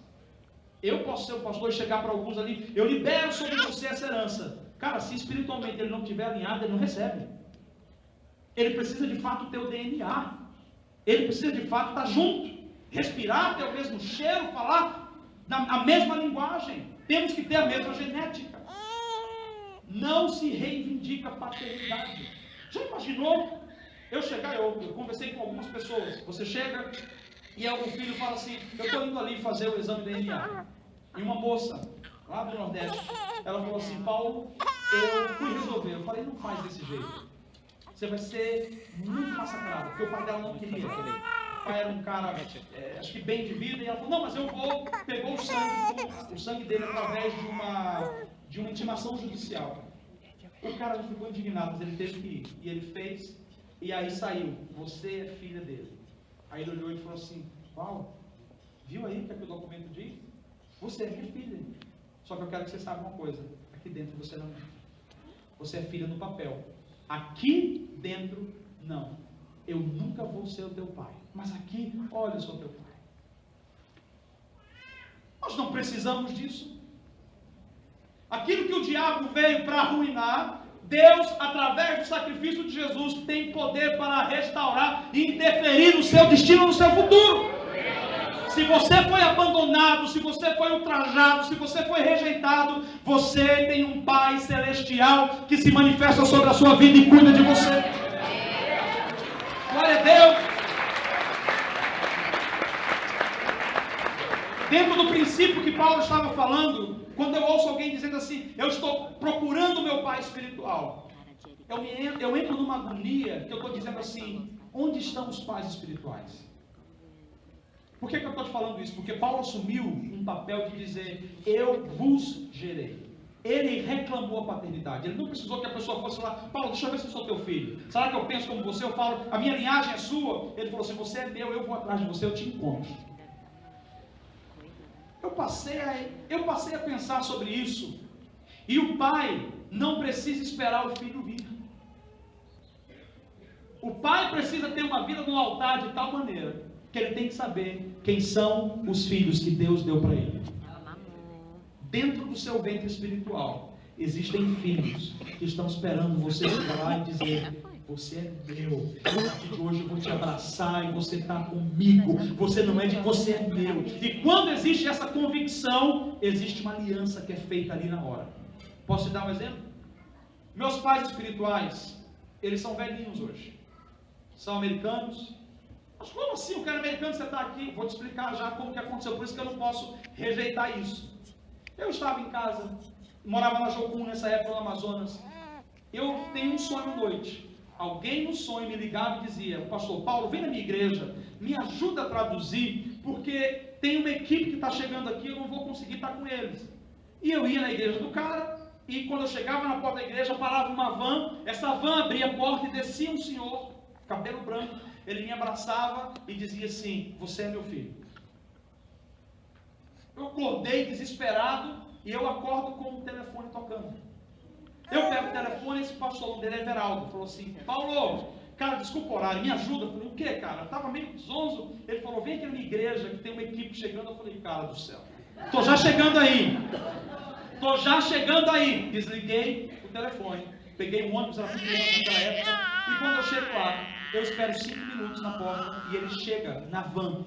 Eu posso ser o pastor e chegar para alguns ali: eu libero sobre você essa herança. Cara, se espiritualmente ele não estiver alinhado, ele não recebe. Ele precisa de fato ter o DNA. Ele precisa de fato estar junto, respirar, ter o mesmo cheiro, falar a mesma linguagem. Temos que ter a mesma genética. Não se reivindica paternidade. Já imaginou? Eu conversei com algumas pessoas. Você chega e o filho fala assim: eu estou indo ali fazer o exame de DNA. E uma moça lá do Nordeste, ela falou assim: Paulo, eu fui resolver. Eu falei: não faz desse jeito, você vai ser muito massacrado, porque o pai dela não queria. O pai era um cara, acho que bem de vida, e ela falou: não, mas eu vou. Pegou o sangue dele através de uma intimação judicial. O cara não ficou indignado, mas ele teve que ir, e ele fez, e aí saiu: você é filha dele. Aí ele olhou e falou assim: Paulo, viu aí o que o documento diz? Você é minha filha. Só que eu quero que você saiba uma coisa: aqui dentro você não é. Você é filha no papel. Aqui dentro, não. Eu nunca vou ser o teu pai. Mas aqui, olha, eu sou teu pai. Nós não precisamos disso. Aquilo que o diabo veio para arruinar, Deus, através do sacrifício de Jesus, tem poder para restaurar e interferir no seu destino, no seu futuro. Se você foi abandonado, se você foi ultrajado, se você foi rejeitado, você tem um Pai Celestial que se manifesta sobre a sua vida e cuida de você. Glória a Deus. Dentro do princípio que Paulo estava falando, quando eu ouço alguém dizendo assim: eu estou procurando o meu pai espiritual, eu entro numa agonia que eu estou dizendo assim: onde estão os pais espirituais? Por que eu estou te falando isso? Porque Paulo assumiu um papel de dizer: eu vos gerei. Ele reclamou a paternidade. Ele não precisou que a pessoa fosse lá: Paulo, deixa eu ver se eu sou teu filho. Será que eu penso como você? Eu falo: a minha linhagem é sua. Ele falou assim: você é meu, eu vou atrás de você, eu te encontro. Eu passei a pensar sobre isso. E o pai não precisa esperar o filho vir. O pai precisa ter uma vida no altar de tal maneira que ele tem que saber quem são os filhos que Deus deu para ele. Dentro do seu ventre espiritual existem filhos que estão esperando você chegar lá e dizer: você é meu, a partir de hoje eu vou te abraçar e você está comigo, você não é de, você é meu. E quando existe essa convicção, existe uma aliança que é feita ali na hora. Posso te dar um exemplo? Meus pais espirituais, eles são velhinhos hoje, são americanos. Mas como assim o cara americano, você está aqui? Vou te explicar já como que aconteceu, por isso que eu não posso rejeitar isso. Eu estava em casa, morava na Jocum nessa época no Amazonas. Eu tenho um sonho à noite. Alguém no sonho me ligava e dizia: o pastor Paulo, vem na minha igreja, me ajuda a traduzir, porque tem uma equipe que está chegando aqui, eu não vou conseguir estar com eles. E eu ia na igreja do cara, e quando eu chegava na porta da igreja, parava uma van, essa van abria a porta e descia um senhor, cabelo branco, ele me abraçava e dizia assim: você é meu filho. Eu acordei desesperado e eu acordo com o telefone tocando. Eu pego o telefone e esse pastor dele é Everaldo. Falou assim: Paulo, cara, desculpa o horário, me ajuda. Eu falei: o que, cara? Eu estava meio zonzo. Ele falou: vem aqui na minha igreja que tem uma equipe chegando. Eu falei: cara do céu, tô já chegando aí. Tô já chegando aí. Desliguei o telefone, peguei um ônibus, era muito longe naquela época. E quando eu chego lá, eu espero 5 minutos na porta e ele chega na van.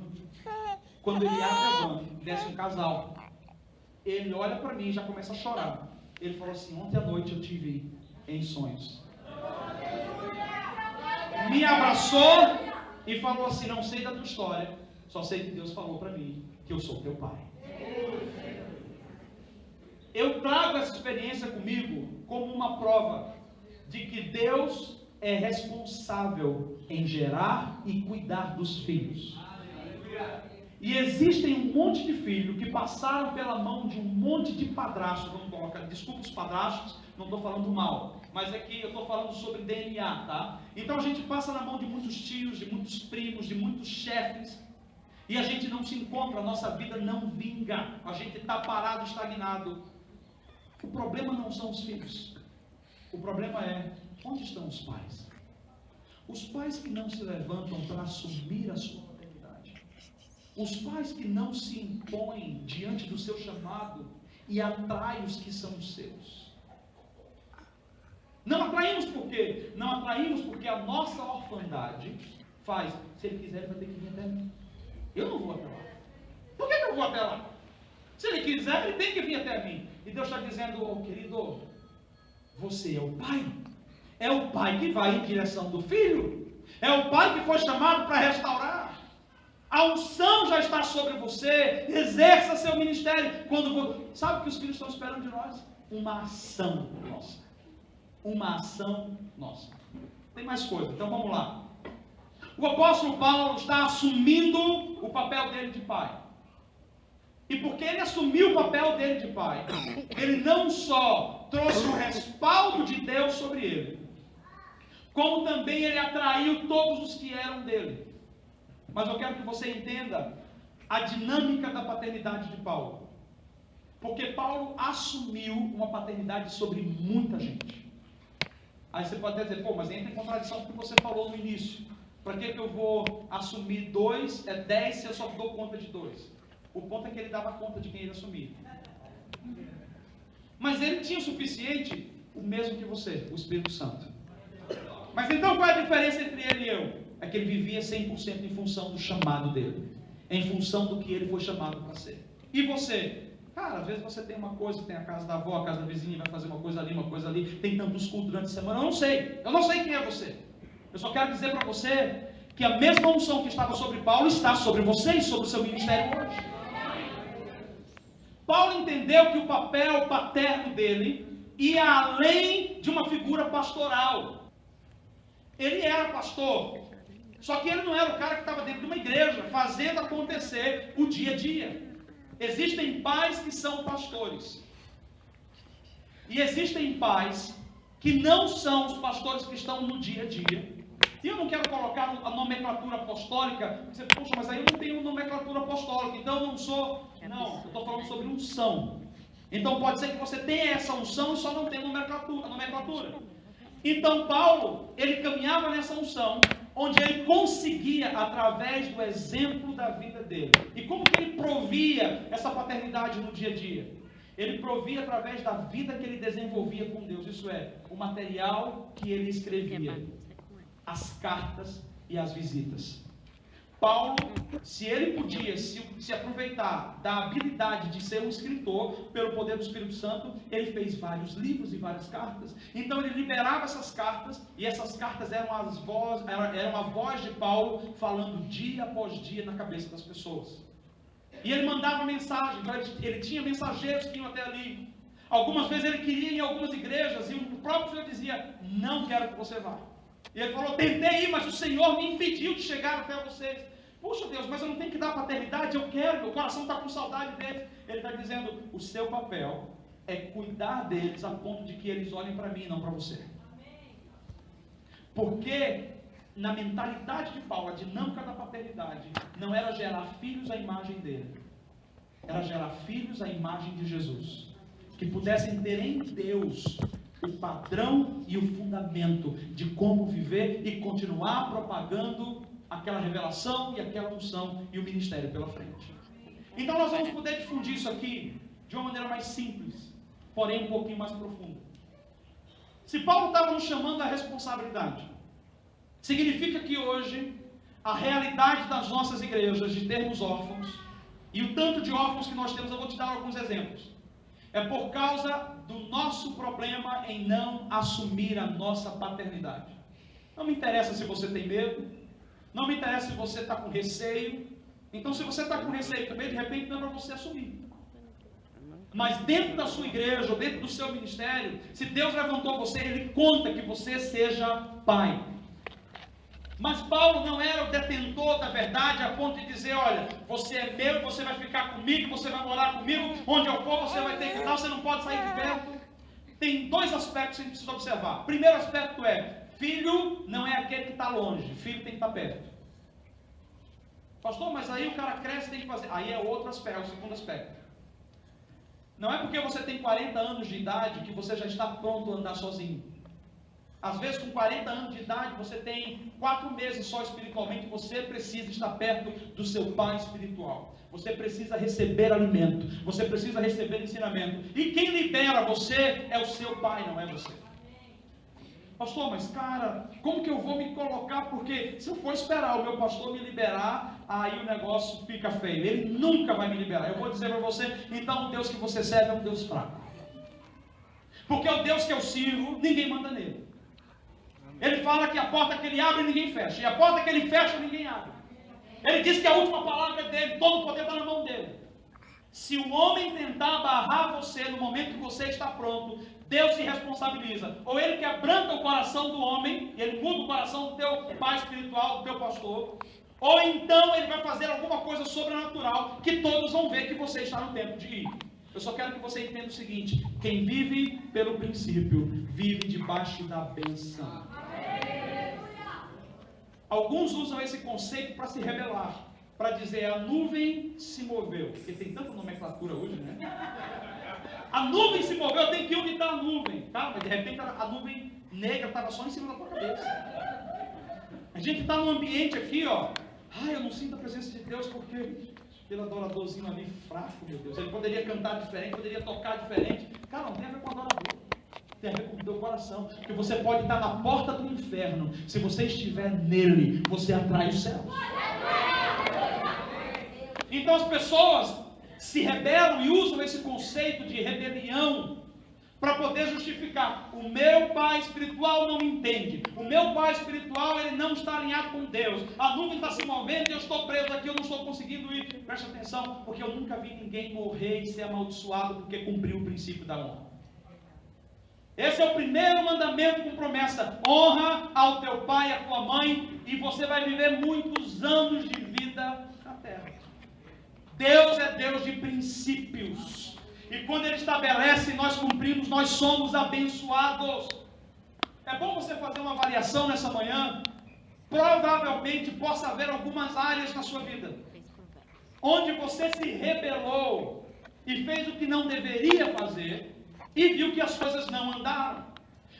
Quando ele abre a van, desce um casal. Ele olha para mim e já começa a chorar. Ele falou assim: ontem à noite eu te vi em sonhos. Me abraçou e falou assim: não sei da tua história, só sei que Deus falou para mim que eu sou teu pai. Eu trago essa experiência comigo como uma prova de que Deus é responsável em gerar e cuidar dos filhos. E existem um monte de filhos que passaram pela mão de um monte de padrastos. Vamos colocar, desculpa os padrastos, não estou falando mal, mas aqui eu estou falando sobre DNA, tá? Então a gente passa na mão de muitos tios, de muitos primos, de muitos chefes, e a gente não se encontra, a nossa vida não vinga, a gente está parado, estagnado. O problema não são os filhos, o problema é: onde estão os pais? Os pais que não se levantam para assumir a sua paternidade, os pais que não se impõem diante do seu chamado e atraem os que são os seus. Não atraímos por quê? Não atraímos porque a nossa orfandade faz: se ele quiser, ele vai ter que vir até mim. Eu não vou até lá. Por que eu vou até lá? Se ele quiser, ele tem que vir até mim. E Deus está dizendo: oh, querido, você é o pai. É o pai que vai em direção do filho. É o pai que foi chamado para restaurar. A unção já está sobre você. Exerça seu ministério. Sabe o que os filhos estão esperando de nós? Uma ação nossa. Uma ação nossa. Tem mais coisa, então vamos lá. O apóstolo Paulo está assumindo o papel dele de pai. E porque ele assumiu o papel dele de pai, ele não só trouxe o respaldo de Deus sobre ele, como também ele atraiu todos os que eram dele. Mas eu quero que você entenda a dinâmica da paternidade de Paulo. Porque Paulo assumiu uma paternidade sobre muita gente. Aí você pode até dizer: pô, mas entra em contradição com o que você falou no início. Para que eu vou assumir 10 se eu só dou conta de 2? O ponto é que ele dava conta de quem ele assumia. Mas ele tinha o suficiente, o mesmo que você, o Espírito Santo. Mas então qual é a diferença entre ele e eu? É que ele vivia 100% em função do chamado dele. Em função do que ele foi chamado para ser. E você? Cara, às vezes você tem uma coisa, tem a casa da avó, a casa da vizinha, vai fazer uma coisa ali, tem tantos cultos durante a semana. Eu não sei quem é você. Eu só quero dizer para você que a mesma unção que estava sobre Paulo está sobre você e sobre o seu ministério hoje. Paulo entendeu que o papel paterno dele ia além de uma figura pastoral. Ele era pastor, só que ele não era o cara que estava dentro de uma igreja, fazendo acontecer o dia a dia. Existem pais que são pastores, e existem pais que não são os pastores que estão no dia a dia. E eu não quero colocar a nomenclatura apostólica. Você, poxa, mas aí eu não tenho nomenclatura apostólica, então eu não sou. Não, eu estou falando sobre unção. Então pode ser que você tenha essa unção e só não tenha nomenclatura. Então Paulo, ele caminhava nessa unção, onde ele conseguia, através do exemplo da vida dele. E como que ele provia essa paternidade no dia a dia? Ele provia através da vida que ele desenvolvia com Deus. Isso é, o material que ele escrevia, as cartas e as visitas. Paulo, se ele podia se aproveitar da habilidade de ser um escritor, pelo poder do Espírito Santo, ele fez vários livros e várias cartas. Então ele liberava essas cartas, e essas cartas eram a voz de Paulo, falando dia após dia na cabeça das pessoas. E ele mandava mensagem, ele tinha mensageiros que iam até ali. Algumas vezes ele queria ir em algumas igrejas, e o próprio Senhor dizia: não quero que você vá. E ele falou: tentei ir, mas o Senhor me impediu de chegar até vocês. Puxa Deus, mas eu não tenho que dar paternidade, eu quero, meu coração está com saudade deles. Ele está dizendo: o seu papel é cuidar deles a ponto de que eles olhem para mim, não para você. Porque na mentalidade de Paulo, a dinâmica da paternidade, não era gerar filhos à imagem dele, era gerar filhos à imagem de Jesus, que pudessem ter em Deus o padrão e o fundamento de como viver e continuar propagando aquela revelação e aquela unção e o ministério pela frente. Então nós vamos poder difundir isso aqui de uma maneira mais simples, porém um pouquinho mais profunda. Se Paulo estava nos chamando à responsabilidade, significa que hoje a realidade das nossas igrejas de termos órfãos, e o tanto de órfãos que nós temos, eu vou te dar alguns exemplos, é por causa do nosso problema em não assumir a nossa paternidade. Não me interessa se você tem medo, não me interessa se você está com receio. Então, se você está com receio também, de repente não é para você assumir. Mas dentro da sua igreja, ou dentro do seu ministério, se Deus levantou você, Ele conta que você seja pai. Mas Paulo não era o detentor da verdade a ponto de dizer, olha, você é meu, você vai ficar comigo, você vai morar comigo, onde eu for você vai ter que estar, você não pode sair de perto. Tem dois aspectos que a gente precisa observar. O primeiro aspecto é, filho não é aquele que está longe, filho tem que estar perto. Pastor, mas aí o cara cresce e tem que fazer. Aí é outro aspecto, o segundo aspecto. Não é porque você tem 40 anos de idade que você já está pronto a andar sozinho. Às vezes com 40 anos de idade você tem 4 meses só espiritualmente, você precisa estar perto do seu pai espiritual. Você precisa receber alimento, você precisa receber ensinamento. E quem libera você é o seu pai, não é você. Pastor, mas cara, como que eu vou me colocar? Porque se eu for esperar o meu pastor me liberar, aí o negócio fica feio. Ele nunca vai me liberar. Eu vou dizer para você, então o Deus que você serve é um Deus fraco. Porque o Deus que eu sirvo, ninguém manda nele. Ele fala que a porta que ele abre, ninguém fecha. E a porta que ele fecha, ninguém abre. Ele diz que a última palavra é dele, todo o poder está na mão dele. Se o homem tentar barrar você no momento que você está pronto, Deus se responsabiliza. Ou ele quebranta o coração do homem, e ele muda o coração do teu pai espiritual, do teu pastor. Ou então ele vai fazer alguma coisa sobrenatural, que todos vão ver que você está no tempo de ir. Eu só quero que você entenda o seguinte, quem vive pelo princípio, vive debaixo da bênção. Alguns usam esse conceito para se rebelar, para dizer a nuvem se moveu, porque tem tanta nomenclatura hoje, né? A nuvem se moveu, tem que ir onde está a nuvem, tá? Mas de repente a nuvem negra estava só em cima da tua cabeça. A gente está num ambiente aqui, ó. Eu não sinto a presença de Deus porque aquele adoradorzinho ali fraco, meu Deus. Ele poderia cantar diferente, poderia tocar diferente. Cara, não tem a ver com o adorador. Tem a ver com o teu coração. Porque você pode estar na porta do inferno. Se você estiver nele, você atrai os céus. Então as pessoas se rebelam e usam esse conceito de rebelião para poder justificar. O meu pai espiritual não entende. O meu pai espiritual, ele não está alinhado com Deus. A nuvem está se movendo e eu estou preso aqui, eu não estou conseguindo ir. Preste atenção, porque eu nunca vi ninguém morrer e ser amaldiçoado porque cumpriu o princípio da honra. Esse é o primeiro mandamento com promessa. Honra ao teu pai e à tua mãe e você vai viver muitos anos de vida na terra. Deus é Deus de princípios. E quando Ele estabelece e nós cumprimos, nós somos abençoados. É bom você fazer uma avaliação nessa manhã. Provavelmente possa haver algumas áreas na sua vida onde você se rebelou e fez o que não deveria fazer e viu que as coisas não andaram.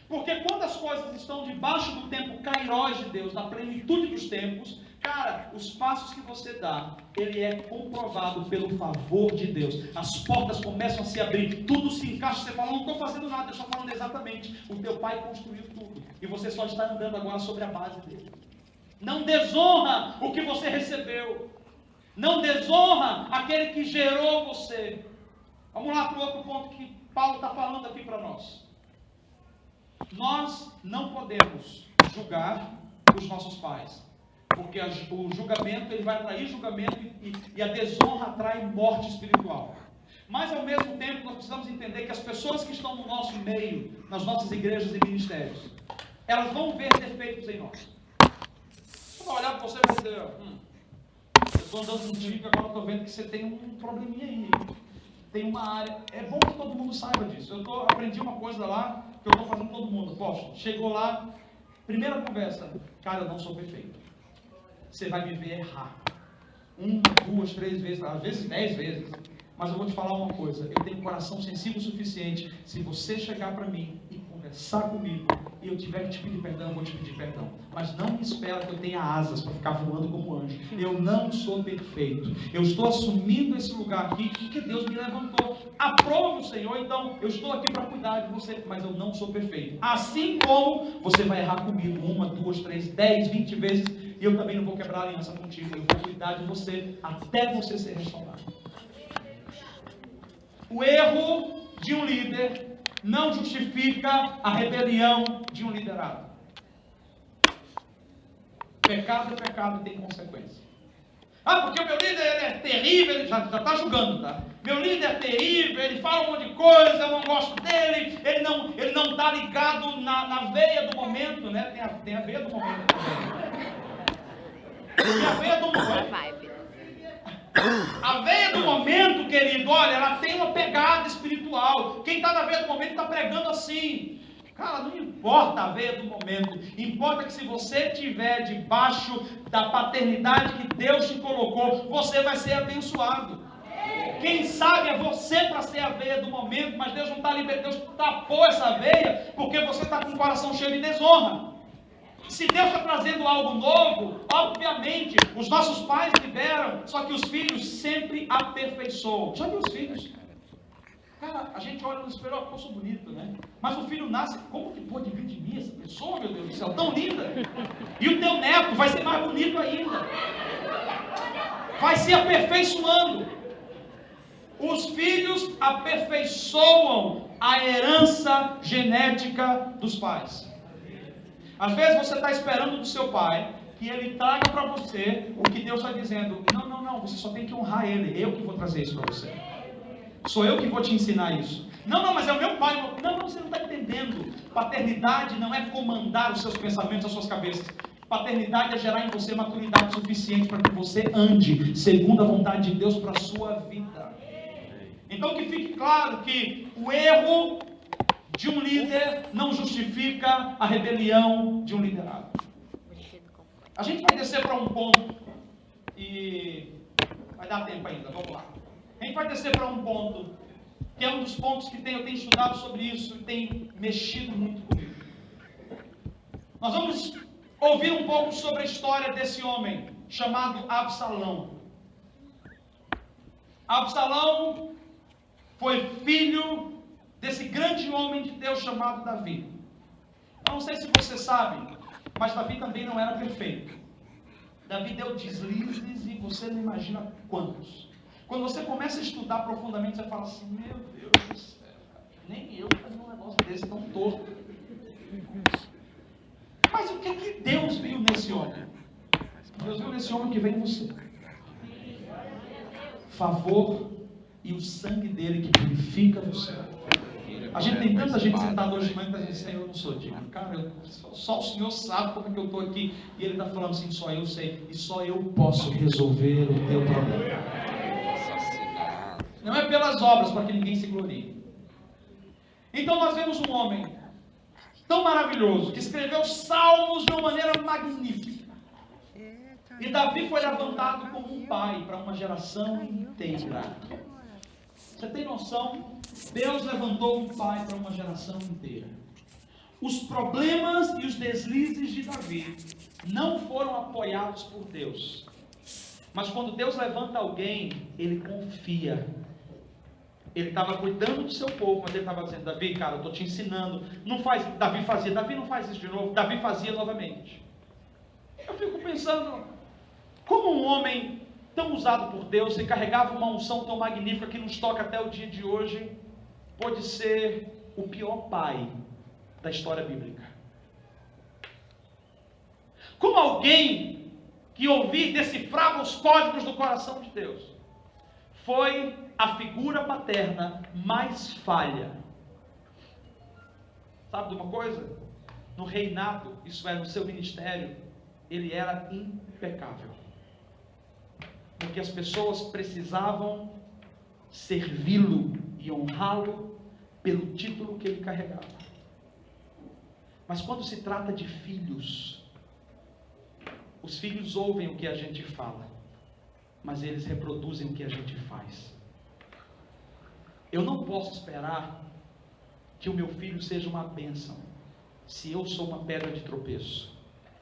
Porque quando as coisas estão debaixo do tempo kairós de Deus, na plenitude dos tempos, cara, os passos que você dá, ele é comprovado pelo favor de Deus. As portas começam a se abrir, tudo se encaixa, você fala, não estou fazendo nada, eu estou falando exatamente. O teu pai construiu tudo, e você só está andando agora sobre a base dele. Não desonra o que você recebeu. Não desonra aquele que gerou você. Vamos lá para o outro ponto que Paulo está falando aqui para nós. Nós não podemos julgar os nossos pais. Porque o julgamento, ele vai atrair julgamento e a desonra atrai morte espiritual. Mas ao mesmo tempo nós precisamos entender que as pessoas que estão no nosso meio, nas nossas igrejas e ministérios, elas vão ver defeitos em nós. Você vai olhar para você e vai dizer, eu estou andando contigo e agora estou vendo que você tem um probleminha aí. Tem uma área, é bom que todo mundo saiba disso. Aprendi uma coisa lá, que eu estou fazendo todo mundo. Poxa, chegou lá, Primeira conversa, cara, eu não sou perfeito. Você vai me ver errar. 1, 2, 3 vezes, às vezes 10 vezes. Mas eu vou te falar uma coisa, eu tenho um coração sensível o suficiente. Se você chegar para mim e conversar comigo, e eu tiver que te pedir perdão, eu vou te pedir perdão. Mas não me espera que eu tenha asas para ficar voando como anjo. Eu não sou perfeito. Eu estou assumindo esse lugar aqui porque Deus me levantou. Aprove o Senhor, então eu estou aqui para cuidar de você, mas eu não sou perfeito. Assim como você vai errar comigo 1, 2, 3, 10, 20 vezes, e eu também não vou quebrar a aliança contigo. Eu vou cuidar de você até você ser restaurado. O erro de um líder não justifica a rebelião de um liderado. Pecado é pecado e tem consequência. Ah, porque o meu líder ele é terrível, ele já está julgando, tá? Meu líder é terrível, ele fala um monte de coisa, eu não gosto dele, ele não está ligado na veia do momento, né? Tem a veia do momento também. Tem a veia do momento. A veia do momento, querido, olha, ela tem uma pegada espiritual. Quem está na veia do momento está pregando assim. Cara, não importa a veia do momento. Importa que se você estiver debaixo da paternidade que Deus te colocou, você vai ser abençoado. Quem sabe é você para ser a veia do momento, mas Deus não está liberando, Deus tapou essa veia, porque você está com o coração cheio de desonra. Se Deus está trazendo algo novo, obviamente, os nossos pais liberam, só que os filhos sempre aperfeiçoam. Já viu os filhos? Cara, a gente olha no espelho, eu sou bonito, né? Mas o filho nasce, como que pode vir de mim essa pessoa, meu Deus do céu, tão linda? E o teu neto vai ser mais bonito ainda. Vai se aperfeiçoando. Os filhos aperfeiçoam a herança genética dos pais. Às vezes você está esperando do seu pai que ele traga para você o que Deus está dizendo. Não, você só tem que honrar ele. Eu que vou trazer isso para você. Sou eu que vou te ensinar isso. Não, mas é o meu pai. Não, você não está entendendo. Paternidade não é comandar os seus pensamentos, as suas cabeças. Paternidade é gerar em você maturidade suficiente para que você ande segundo a vontade de Deus para a sua vida. Então que fique claro que o erro de um líder não justifica a rebelião de um liderado. A gente vai descer para um ponto e vai dar tempo ainda, vamos lá. A gente vai descer para um ponto que é um dos pontos que eu tenho estudado sobre isso e tem mexido muito comigo. Nós vamos ouvir um pouco sobre a história desse homem chamado Absalão. Absalão foi filho desse grande homem de Deus chamado Davi. Eu não sei se você sabe, mas Davi também não era perfeito. Davi deu deslizes e você não imagina quantos. Quando você começa a estudar profundamente, você fala assim, meu Deus do céu, nem eu fazer um negócio desse tão torto. Mas o que Deus viu nesse homem? Deus viu nesse homem que vem em você. Favor e o sangue dele que purifica você. A gente tem tanta gente sentada hoje de manhã que está dizendo, Senhor, eu não sou digno. Cara, só o Senhor sabe como é que eu estou aqui. E Ele está falando assim, só eu sei. E só eu posso resolver o teu problema. Não é pelas obras, para que ninguém se glorie. Então nós vemos um homem tão maravilhoso, que escreveu salmos de uma maneira magnífica. E Davi foi levantado como um pai para uma geração inteira. Você tem noção? Deus levantou um pai para uma geração inteira. Os problemas e os deslizes de Davi não foram apoiados por Deus. Mas quando Deus levanta alguém, Ele confia. Ele estava cuidando do seu povo, mas Ele estava dizendo, Davi, cara, eu estou te ensinando. Não faz, Davi fazia, Davi não faz isso de novo. Davi fazia novamente. Eu fico pensando, como um homem tão usado por Deus, e carregava uma unção tão magnífica que nos toca até o dia de hoje, pode ser o pior pai da história bíblica. Como alguém que ouvia e decifrava os códigos do coração de Deus, foi a figura paterna mais falha. Sabe de uma coisa? No reinado, isso é, no seu ministério, ele era impecável. Porque as pessoas precisavam servi-lo e honrá-lo pelo título que ele carregava. Mas quando se trata de filhos, os filhos ouvem o que a gente fala, mas eles reproduzem o que a gente faz. Eu não posso esperar que o meu filho seja uma bênção, se eu sou uma pedra de tropeço.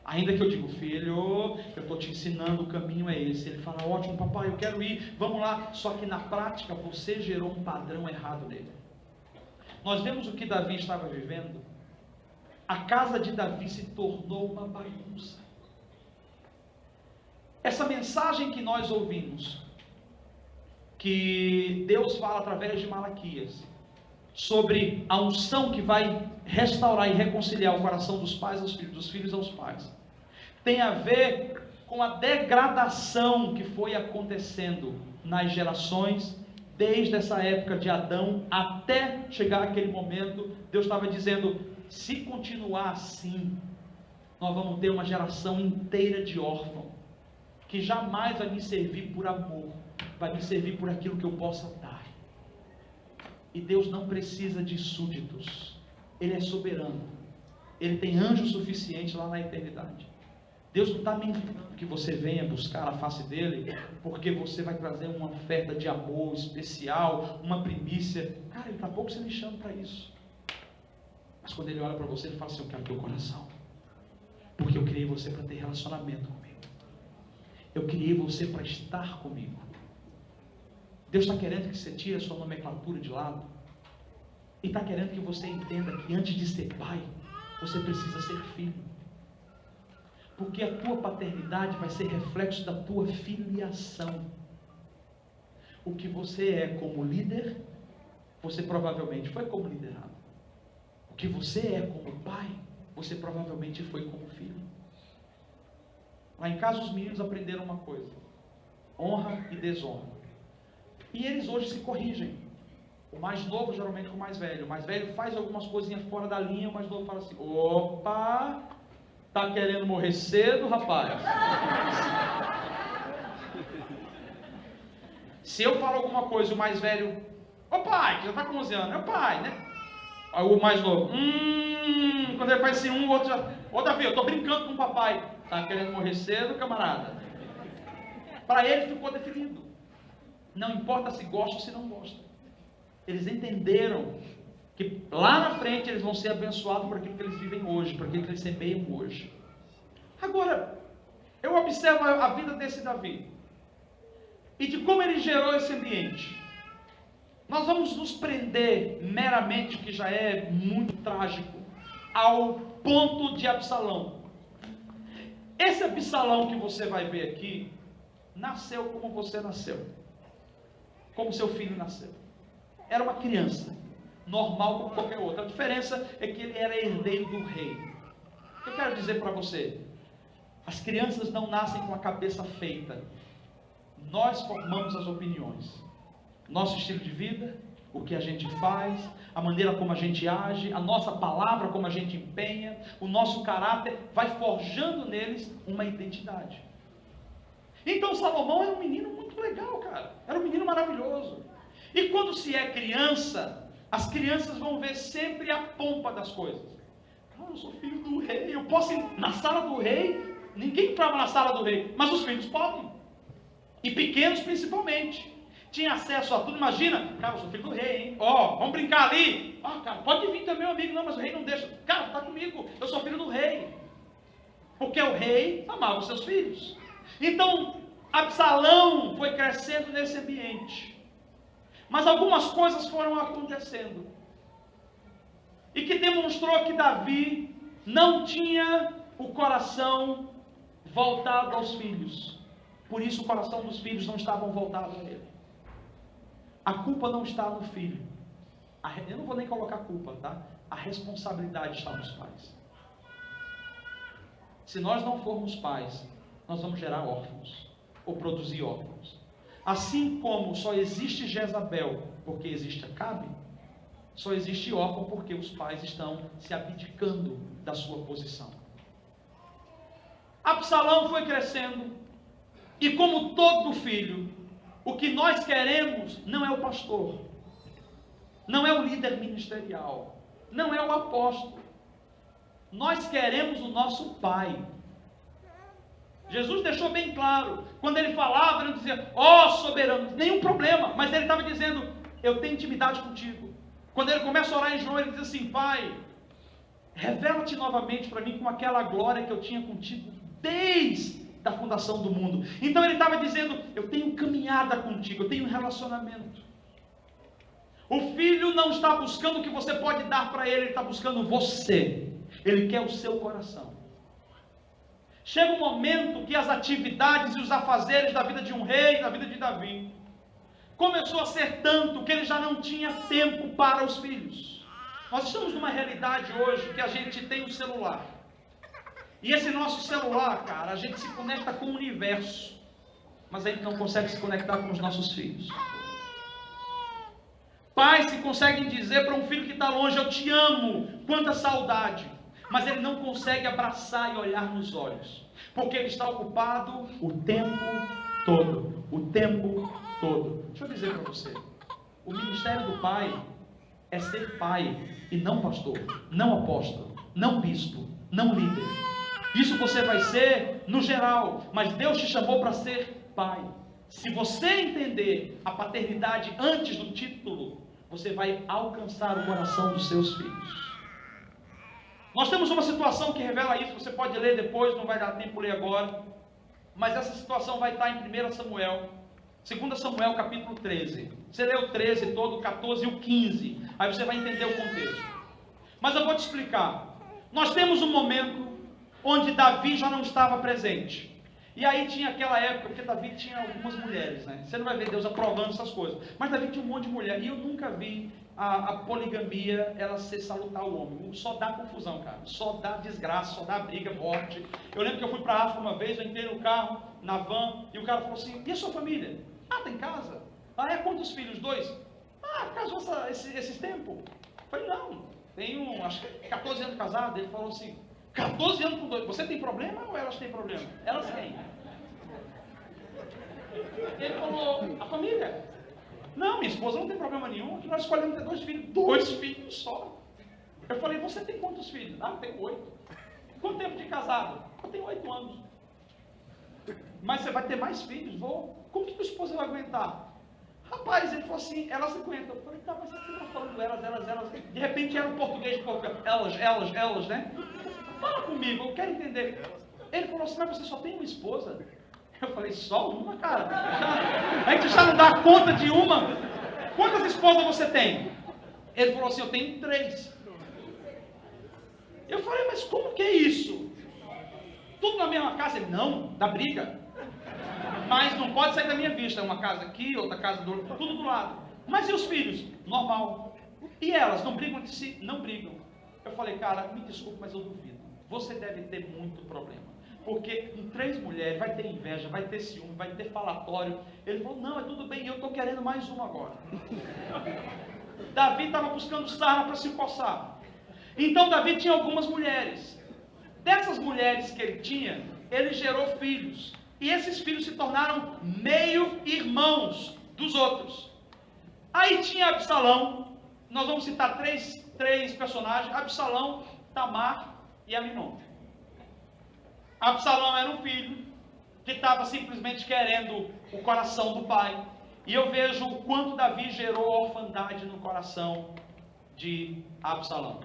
Ainda que eu digo, filho, eu estou te ensinando, o caminho é esse. Ele fala, ótimo papai, eu quero ir, vamos lá. Só que na prática você gerou um padrão errado nele. Nós vemos o que Davi estava vivendo. A casa de Davi se tornou uma bagunça. Essa mensagem que nós ouvimos, que Deus fala através de Malaquias, sobre a unção que vai restaurar e reconciliar o coração dos pais aos filhos, dos filhos aos pais, tem a ver com a degradação que foi acontecendo nas gerações, desde essa época de Adão até chegar aquele momento. Deus estava dizendo, se continuar assim, nós vamos ter uma geração inteira de órfãos, que jamais vai me servir por amor, vai me servir por aquilo que eu possa dar. E Deus não precisa de súditos, Ele é soberano, Ele tem anjo suficiente lá na eternidade. Deus não está mentindo que você venha buscar a face dEle, porque você vai trazer uma oferta de amor especial, uma primícia. Cara, Ele está pouco se lixando para isso. Mas quando Ele olha para você, Ele fala assim, eu quero teu coração, porque eu criei você para ter relacionamento comigo, eu criei você para estar comigo. Deus está querendo que você tire a sua nomenclatura de lado, e está querendo que você entenda que antes de ser pai, você precisa ser filho, porque a tua paternidade vai ser reflexo da tua filiação. O que você é como líder, você provavelmente foi como liderado. O que você é como pai, você provavelmente foi como filho. Lá em casa os meninos aprenderam uma coisa: honra e desonra. E eles hoje se corrigem. O mais novo geralmente com o mais velho. O mais velho faz algumas coisinhas fora da linha, o mais novo fala assim, opa, tá querendo morrer cedo, rapaz? Se eu falo alguma coisa, o mais velho, ô pai, que já está com 11 anos, é o pai, né? Aí o mais novo, quando ele faz assim, o outro já, ô Davi, eu estou brincando com o papai. Tá querendo morrer cedo, camarada? Para ele ficou definido. Não importa se gosta ou se não gosta. Eles entenderam que lá na frente eles vão ser abençoados por aquilo que eles vivem hoje, por aquilo que eles semeiam hoje. Agora, eu observo a vida desse Davi e de como ele gerou esse ambiente. Nós vamos nos prender meramente, que já é muito trágico, ao ponto de Absalão. Esse Absalão que você vai ver aqui, nasceu como você nasceu, como seu filho nasceu. Era uma criança, normal como qualquer outra. A diferença é que ele era herdeiro do rei. O que eu quero dizer para você? As crianças não nascem com a cabeça feita. Nós formamos as opiniões. Nosso estilo de vida, o que a gente faz, a maneira como a gente age, a nossa palavra, como a gente empenha, o nosso caráter, vai forjando neles uma identidade. Então Salomão era um menino muito legal, cara. Era um menino maravilhoso. E quando se é criança, as crianças vão ver sempre a pompa das coisas. Ah, eu sou filho do rei, eu posso ir na sala do rei. Ninguém entrava na sala do rei, mas os filhos podem. E pequenos principalmente. Tinha acesso a tudo. Imagina, cara, eu sou filho do rei, hein? Ó, vamos brincar ali. Ah, cara, pode vir também, meu amigo. Não, mas o rei não deixa. Cara, tá comigo, eu sou filho do rei. Porque o rei amava os seus filhos. Então, Absalão foi crescendo nesse ambiente. Mas algumas coisas foram acontecendo, e que demonstrou que Davi não tinha o coração voltado aos filhos. Por isso o coração dos filhos não estavam voltados a ele. A culpa não está no filho. Eu não vou nem colocar culpa, tá? A responsabilidade está nos pais. Se nós não formos pais, nós vamos gerar órfãos, ou produzir órfãos. Assim como só existe Jezabel porque existe Acabe, só existe órfão porque os pais estão se abdicando da sua posição. Absalão foi crescendo, e como todo filho, o que nós queremos não é o pastor, não é o líder ministerial, não é o apóstolo. Nós queremos o nosso Pai. Jesus deixou bem claro, quando ele falava, ele não dizia, ó soberano, nenhum problema, mas ele estava dizendo, eu tenho intimidade contigo. Quando ele começa a orar em João, ele diz assim, Pai, revela-te novamente para mim com aquela glória que eu tinha contigo desde a fundação do mundo. Então ele estava dizendo, eu tenho caminhada contigo, eu tenho um relacionamento. O filho não está buscando o que você pode dar para ele, ele está buscando você. Ele quer o seu coração. Chega um momento que as atividades e os afazeres da vida de um rei, da vida de Davi, começou a ser tanto que ele já não tinha tempo para os filhos. Nós estamos numa realidade hoje que a gente tem um celular. E esse nosso celular, cara, a gente se conecta com o universo, mas a gente não consegue se conectar com os nossos filhos. Pais que conseguem dizer para um filho que está longe, eu te amo, quanta saudade, mas ele não consegue abraçar e olhar nos olhos, porque ele está ocupado o tempo todo, o tempo todo. Deixa eu dizer para você, o ministério do pai é ser pai e não pastor, não apóstolo, não bispo, não líder. Isso você vai ser no geral, mas Deus te chamou para ser pai. Se você entender a paternidade antes do título, você vai alcançar o coração dos seus filhos. Nós temos uma situação que revela isso, você pode ler depois, não vai dar tempo de ler agora, mas essa situação vai estar em 1 Samuel, 2 Samuel capítulo 13. Você lê o 13 todo, o 14 e o 15, aí você vai entender o contexto. Mas eu vou te explicar. Nós temos um momento onde Davi já não estava presente. E aí tinha aquela época, porque Davi tinha algumas mulheres, né? Você não vai ver Deus aprovando essas coisas. Mas Davi tinha um monte de mulher. E eu nunca vi a poligamia, ela ser salutar o homem. Só dá confusão, cara. Só dá desgraça, só dá briga, morte. Eu lembro que eu fui para a África uma vez, eu entrei no carro, na van, e o cara falou assim, e a sua família? Ah, tem casa? Ah, é quantos filhos? 2? Ah, casou esses tempos? Eu falei, não, tenho, acho que 14 anos casado. Ele falou assim, 14 anos com 2, você tem problema ou elas têm problema? Elas têm. Ele falou, a família? Não, minha esposa não tem problema nenhum, nós escolhemos ter 2 filhos. 2 filhos só. Eu falei, você tem quantos filhos? Ah, eu tenho 8. Quanto tempo de casado? Eu tenho 8 anos. Mas você vai ter mais filhos? Vou. Como que tua esposa vai aguentar? Rapaz, ele falou assim, elas aguentam. Eu falei, tá, mas você está falando elas. De repente era um português de qualquer. Elas, né? Fala comigo, eu quero entender. Ele falou assim, mas você só tem uma esposa? Eu falei, só uma, cara? A gente já não dá conta de uma? Quantas esposas você tem? Ele falou assim, eu tenho 3. Eu falei, mas como que é isso? Tudo na mesma casa? Ele, não, dá briga. Mas não pode sair da minha vista. Uma casa aqui, outra casa do outro, tudo do lado. Mas e os filhos? Normal. E elas, não brigam entre si? Não brigam. Eu falei, cara, me desculpe, mas eu duvido. Você deve ter muito problema. Porque com 3 mulheres vai ter inveja, vai ter ciúme, vai ter falatório. Ele falou, não, é tudo bem, eu estou querendo mais uma agora. Davi estava buscando sarna para se coçar. Então Davi tinha algumas mulheres. Dessas mulheres que ele tinha, ele gerou filhos. E esses filhos se tornaram meio-irmãos dos outros. Aí tinha Absalão. Nós vamos citar três personagens: Absalão, Tamar e Aminon. Absalão era um filho que estava simplesmente querendo o coração do pai. E eu vejo o quanto Davi gerou orfandade no coração de Absalão.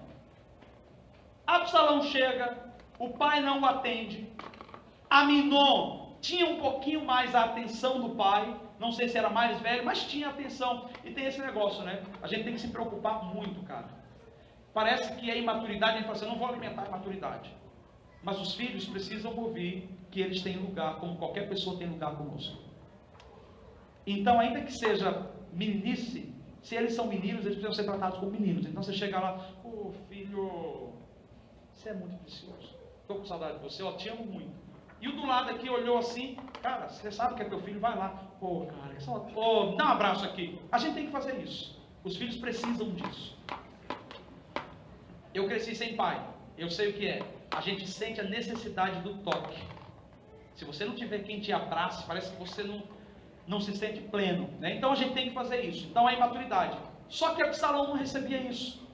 Absalão chega, o pai não o atende. Aminon tinha um pouquinho mais a atenção do pai. Não sei se era mais velho, mas tinha atenção. E tem esse negócio, né? A gente tem que se preocupar muito, cara. Parece que é imaturidade, a gente fala assim, eu não vou alimentar a imaturidade. Mas os filhos precisam ouvir que eles têm lugar, como qualquer pessoa tem lugar conosco. Então, ainda que seja meninice, se eles são meninos, eles precisam ser tratados como meninos. Então você chega lá, filho, você é muito precioso. Estou com saudade de você, te amo muito. E o do lado aqui olhou assim, cara, você sabe que é teu filho, vai lá. Cara, que saudade. Dá um abraço aqui. A gente tem que fazer isso. Os filhos precisam disso. Eu cresci sem pai, eu sei o que é. A gente sente a necessidade do toque. Se você não tiver quem te abrace, parece que você não se sente pleno, né? Então a gente tem que fazer isso. Então a imaturidade. Só que Absalão não recebia isso.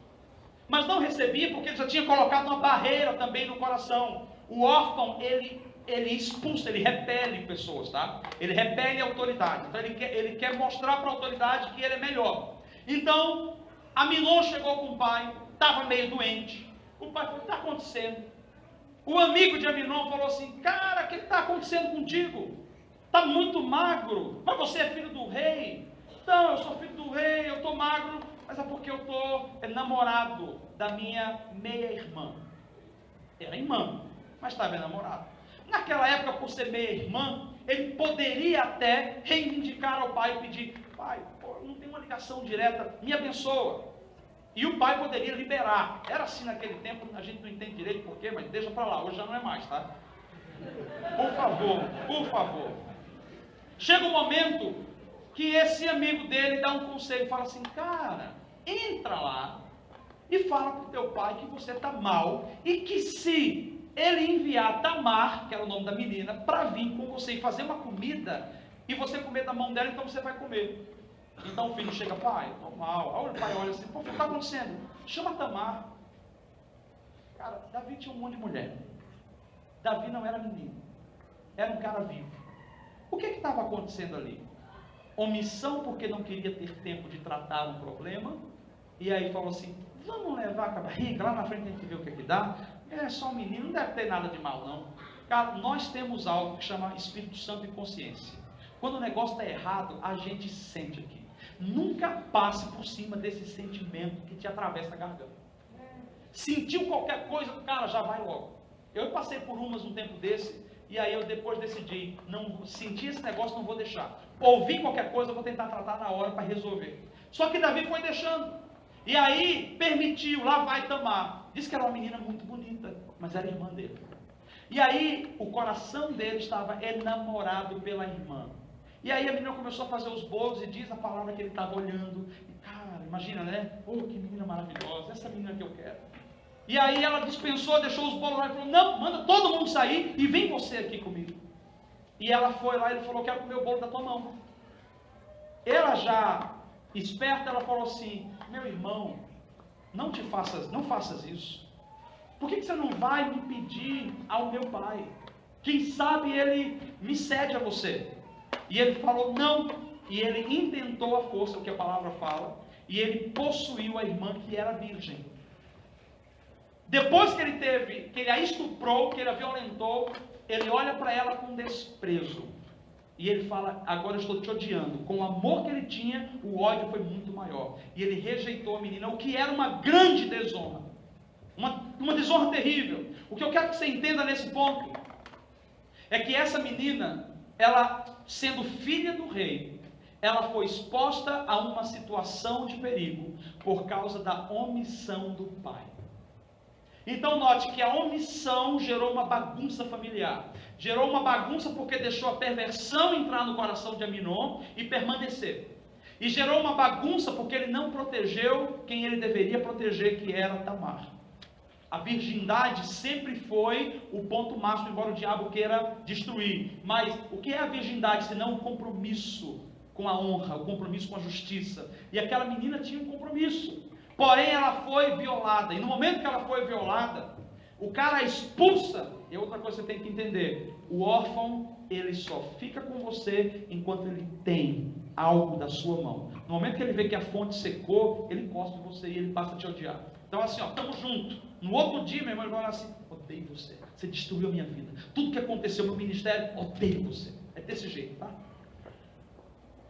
mas não recebia porque ele já tinha colocado uma barreira também no coração. O órfão, ele expulsa, ele repele pessoas, tá? Ele repele a autoridade. Então ele quer mostrar para a autoridade que ele é melhor. Então, Aminon chegou com o pai, estava meio doente. O pai falou: o que está acontecendo? O amigo de Aminon falou assim: cara, o que está acontecendo contigo? Está muito magro, mas você é filho do rei. Não, eu sou filho do rei, eu estou magro, mas é porque eu estou namorado da minha meia-irmã. Era irmã, mas estava namorado. Naquela época, por ser meia-irmã, ele poderia até reivindicar ao pai e pedir: pai, não tem uma ligação direta, me abençoa. E o pai poderia liberar. Era assim naquele tempo, a gente não entende direito porquê, mas deixa para lá, hoje já não é mais, tá? Por favor, por favor. Chega um momento que esse amigo dele dá um conselho, fala assim: cara, entra lá e fala para o teu pai que você está mal e que se ele enviar Tamar, que era o nome da menina, para vir com você e fazer uma comida e você comer da mão dela, então você vai comer. Então o filho chega: pai, estou mal. Aí o pai olha assim: pô, o que está acontecendo? Chama Tamar. Cara, Davi tinha um monte de mulher. Davi não era menino, era um cara vivo. O que estava acontecendo ali? Omissão porque não queria ter tempo de tratar um problema. E aí falou assim: vamos levar com a barriga, lá na frente a gente vê o que dá. É só um menino, não deve ter nada de mal não. Cara, nós temos algo que chama Espírito Santo e consciência. Quando o negócio está errado, a gente sente aqui. Nunca passe por cima desse sentimento que te atravessa a garganta. Sentiu qualquer coisa, cara, já vai logo. Eu passei por umas um tempo desse, e aí eu depois decidi, não senti esse negócio, não vou deixar. Ouvi qualquer coisa, eu vou tentar tratar na hora para resolver. Só que Davi foi deixando. E aí permitiu, lá vai Tamar. Disse que era uma menina muito bonita, mas era irmã dele. E aí o coração dele estava enamorado pela irmã. E aí a menina começou a fazer os bolos e diz a palavra que ele estava olhando. E, cara, imagina, né? Oh, que menina maravilhosa, essa menina que eu quero. E aí ela dispensou, deixou os bolos lá e falou: não, manda todo mundo sair e vem você aqui comigo. E ela foi lá e ele falou: quero comer o bolo da tua mão. Ela já esperta, ela falou assim: meu irmão, não faças isso. Por que você não vai me pedir ao meu pai? Quem sabe ele me cede a você. E ele falou: não. E ele intentou a força, o que a palavra fala, e ele possuiu a irmã que era virgem. Depois que ele a estuprou, que ele a violentou, ele olha para ela com desprezo. E ele fala: agora eu estou te odiando. Com o amor que ele tinha, o ódio foi muito maior. E ele rejeitou a menina, o que era uma grande desonra. Uma desonra terrível. O que eu quero que você entenda nesse ponto é que essa menina, ela sendo filha do rei, ela foi exposta a uma situação de perigo por causa da omissão do pai. Então note que a omissão gerou uma bagunça familiar. Gerou uma bagunça porque deixou a perversão entrar no coração de Aminon e permanecer. E gerou uma bagunça porque ele não protegeu quem ele deveria proteger, que era Tamar. A virgindade sempre foi o ponto máximo, embora o diabo queira destruir. Mas o que é a virgindade senão o compromisso com a honra, o compromisso com a justiça? E aquela menina tinha um compromisso. Porém ela foi violada, e no momento que ela foi violada, o cara a expulsa. E outra coisa que você tem que entender: o órfão, ele só fica com você enquanto ele tem algo da sua mão. No momento que ele vê que a fonte secou, ele encosta em você e ele passa a te odiar. Então assim, ó, estamos juntos. No outro dia, meu irmão, ele vai falar assim: odeio você, você destruiu a minha vida, tudo que aconteceu no ministério, odeio você. É desse jeito, tá?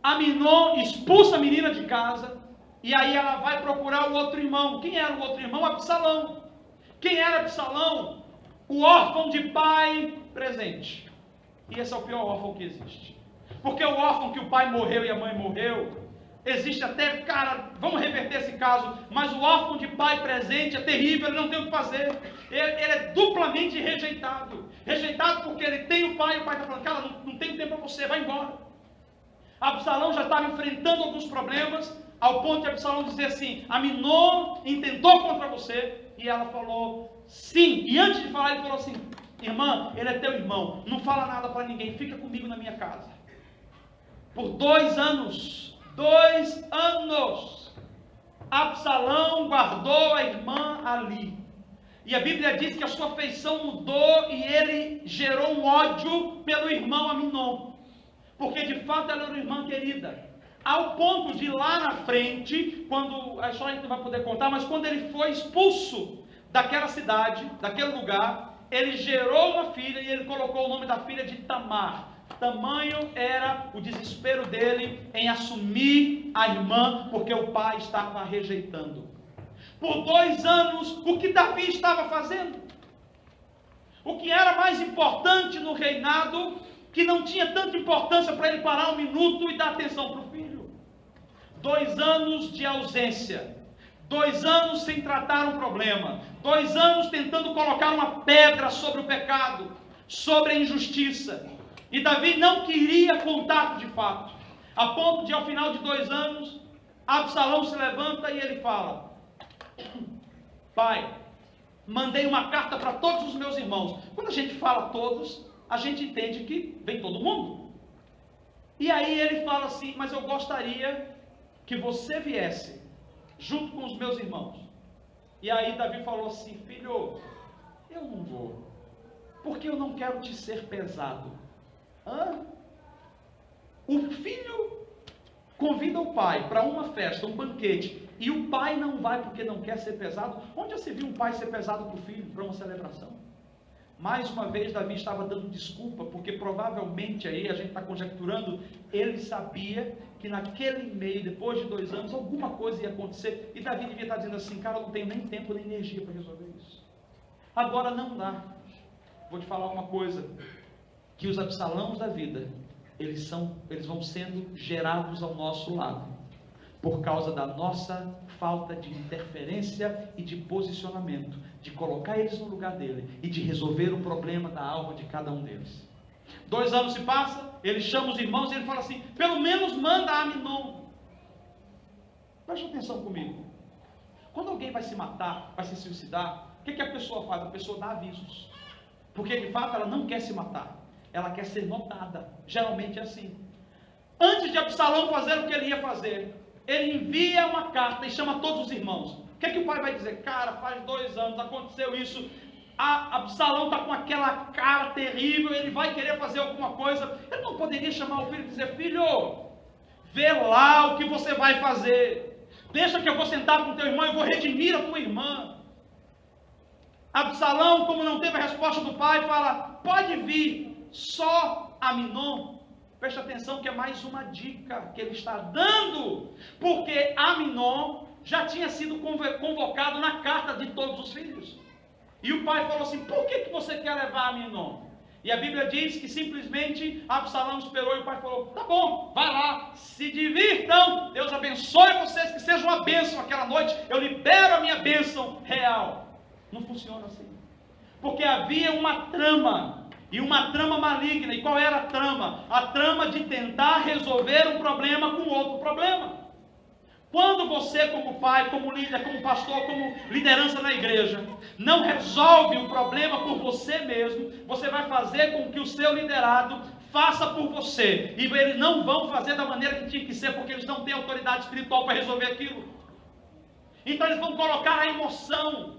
Aminon expulsa a menina de casa. E aí ela vai procurar o outro irmão. Quem era o outro irmão? Absalão. Quem era Absalão? O órfão de pai presente. E esse é o pior órfão que existe. Porque o órfão que o pai morreu e a mãe morreu, existe até, cara, vamos reverter esse caso, mas o órfão de pai presente é terrível, ele não tem o que fazer. Ele é duplamente rejeitado. Rejeitado porque ele tem o pai e o pai está falando: cara, não tem tempo para você, vai embora. Absalão já estava enfrentando alguns problemas, ao ponto de Absalão dizer assim: Aminon intentou contra você. E ela falou sim. E antes de falar, ele falou assim: irmã, ele é teu irmão, não fala nada para ninguém, fica comigo na minha casa. Por 2 anos, Absalão guardou a irmã ali. E a Bíblia diz que a sua feição mudou e ele gerou um ódio pelo irmão Aminon. Porque de fato ela era uma irmã querida. Ao ponto de lá na frente, quando, a história a gente não vai poder contar, mas quando ele foi expulso daquela cidade, daquele lugar, ele gerou uma filha e ele colocou o nome da filha de Tamar. Tamanho era o desespero dele em assumir a irmã, porque o pai estava a rejeitando. Por 2 anos, o que Davi estava fazendo? O que era mais importante no reinado, que não tinha tanta importância para ele parar um minuto e dar atenção para o filho. 2 anos de ausência, 2 anos sem tratar um problema, 2 anos tentando colocar uma pedra sobre o pecado, sobre a injustiça. E Davi não queria contato de fato, a ponto de ao final de 2 anos, Absalão se levanta e ele fala: pai, mandei uma carta para todos os meus irmãos. Quando a gente fala todos, a gente entende que vem todo mundo. E aí ele fala assim: mas eu gostaria que você viesse junto com os meus irmãos. E aí Davi falou assim: filho, eu não vou, porque eu não quero te ser pesado. O filho convida o pai para uma festa, um banquete, e o pai não vai porque não quer ser pesado. Onde já se viu um pai ser pesado para o filho, para uma celebração? Mais uma vez Davi estava dando desculpa, porque provavelmente aí, a gente está conjecturando, ele sabia que naquele meio, depois de 2 anos, alguma coisa ia acontecer, e Davi devia estar dizendo assim: cara, eu não tenho nem tempo nem energia para resolver isso. Agora não dá. Vou te falar uma coisa, que os Absalãos da vida, eles vão sendo gerados ao nosso lado, por causa da nossa falta de interferência e de posicionamento, de colocar eles no lugar dele, e de resolver o problema da alma de cada um deles. 2 anos se passam, ele chama os irmãos e ele fala assim: pelo menos manda Aminon. Preste atenção comigo. Quando alguém vai se matar, vai se suicidar, o que a pessoa faz? A pessoa dá avisos, porque de fato ela não quer se matar, ela quer ser notada. Geralmente é assim. Antes de Absalão fazer o que ele ia fazer, ele envia uma carta e chama todos os irmãos. O que o pai vai dizer? Cara, faz 2 anos, aconteceu isso, Absalão está com aquela cara terrível, ele vai querer fazer alguma coisa. Ele não poderia chamar o filho e dizer: filho, vê lá o que você vai fazer, deixa que eu vou sentar com teu irmão e vou redimir a tua irmã. Absalão, como não teve a resposta do pai, fala: pode vir, só Aminon. Preste atenção que é mais uma dica que ele está dando, porque Aminon já tinha sido convocado na carta de todos os filhos. E o pai falou assim: por que você quer levar Aminon? E a Bíblia diz que simplesmente Absalão esperou e o pai falou: tá bom, vai lá, se divirtam, Deus abençoe vocês, que seja uma bênção aquela noite, eu libero a minha bênção real. Não funciona assim, porque havia uma trama, e uma trama maligna. E qual era a trama? A trama de tentar resolver um problema com outro problema. Quando você, como pai, como líder, como pastor, como liderança na igreja, não resolve o problema por você mesmo, você vai fazer com que o seu liderado faça por você, e eles não vão fazer da maneira que tinha que ser, porque eles não têm autoridade espiritual para resolver aquilo. Então eles vão colocar a emoção,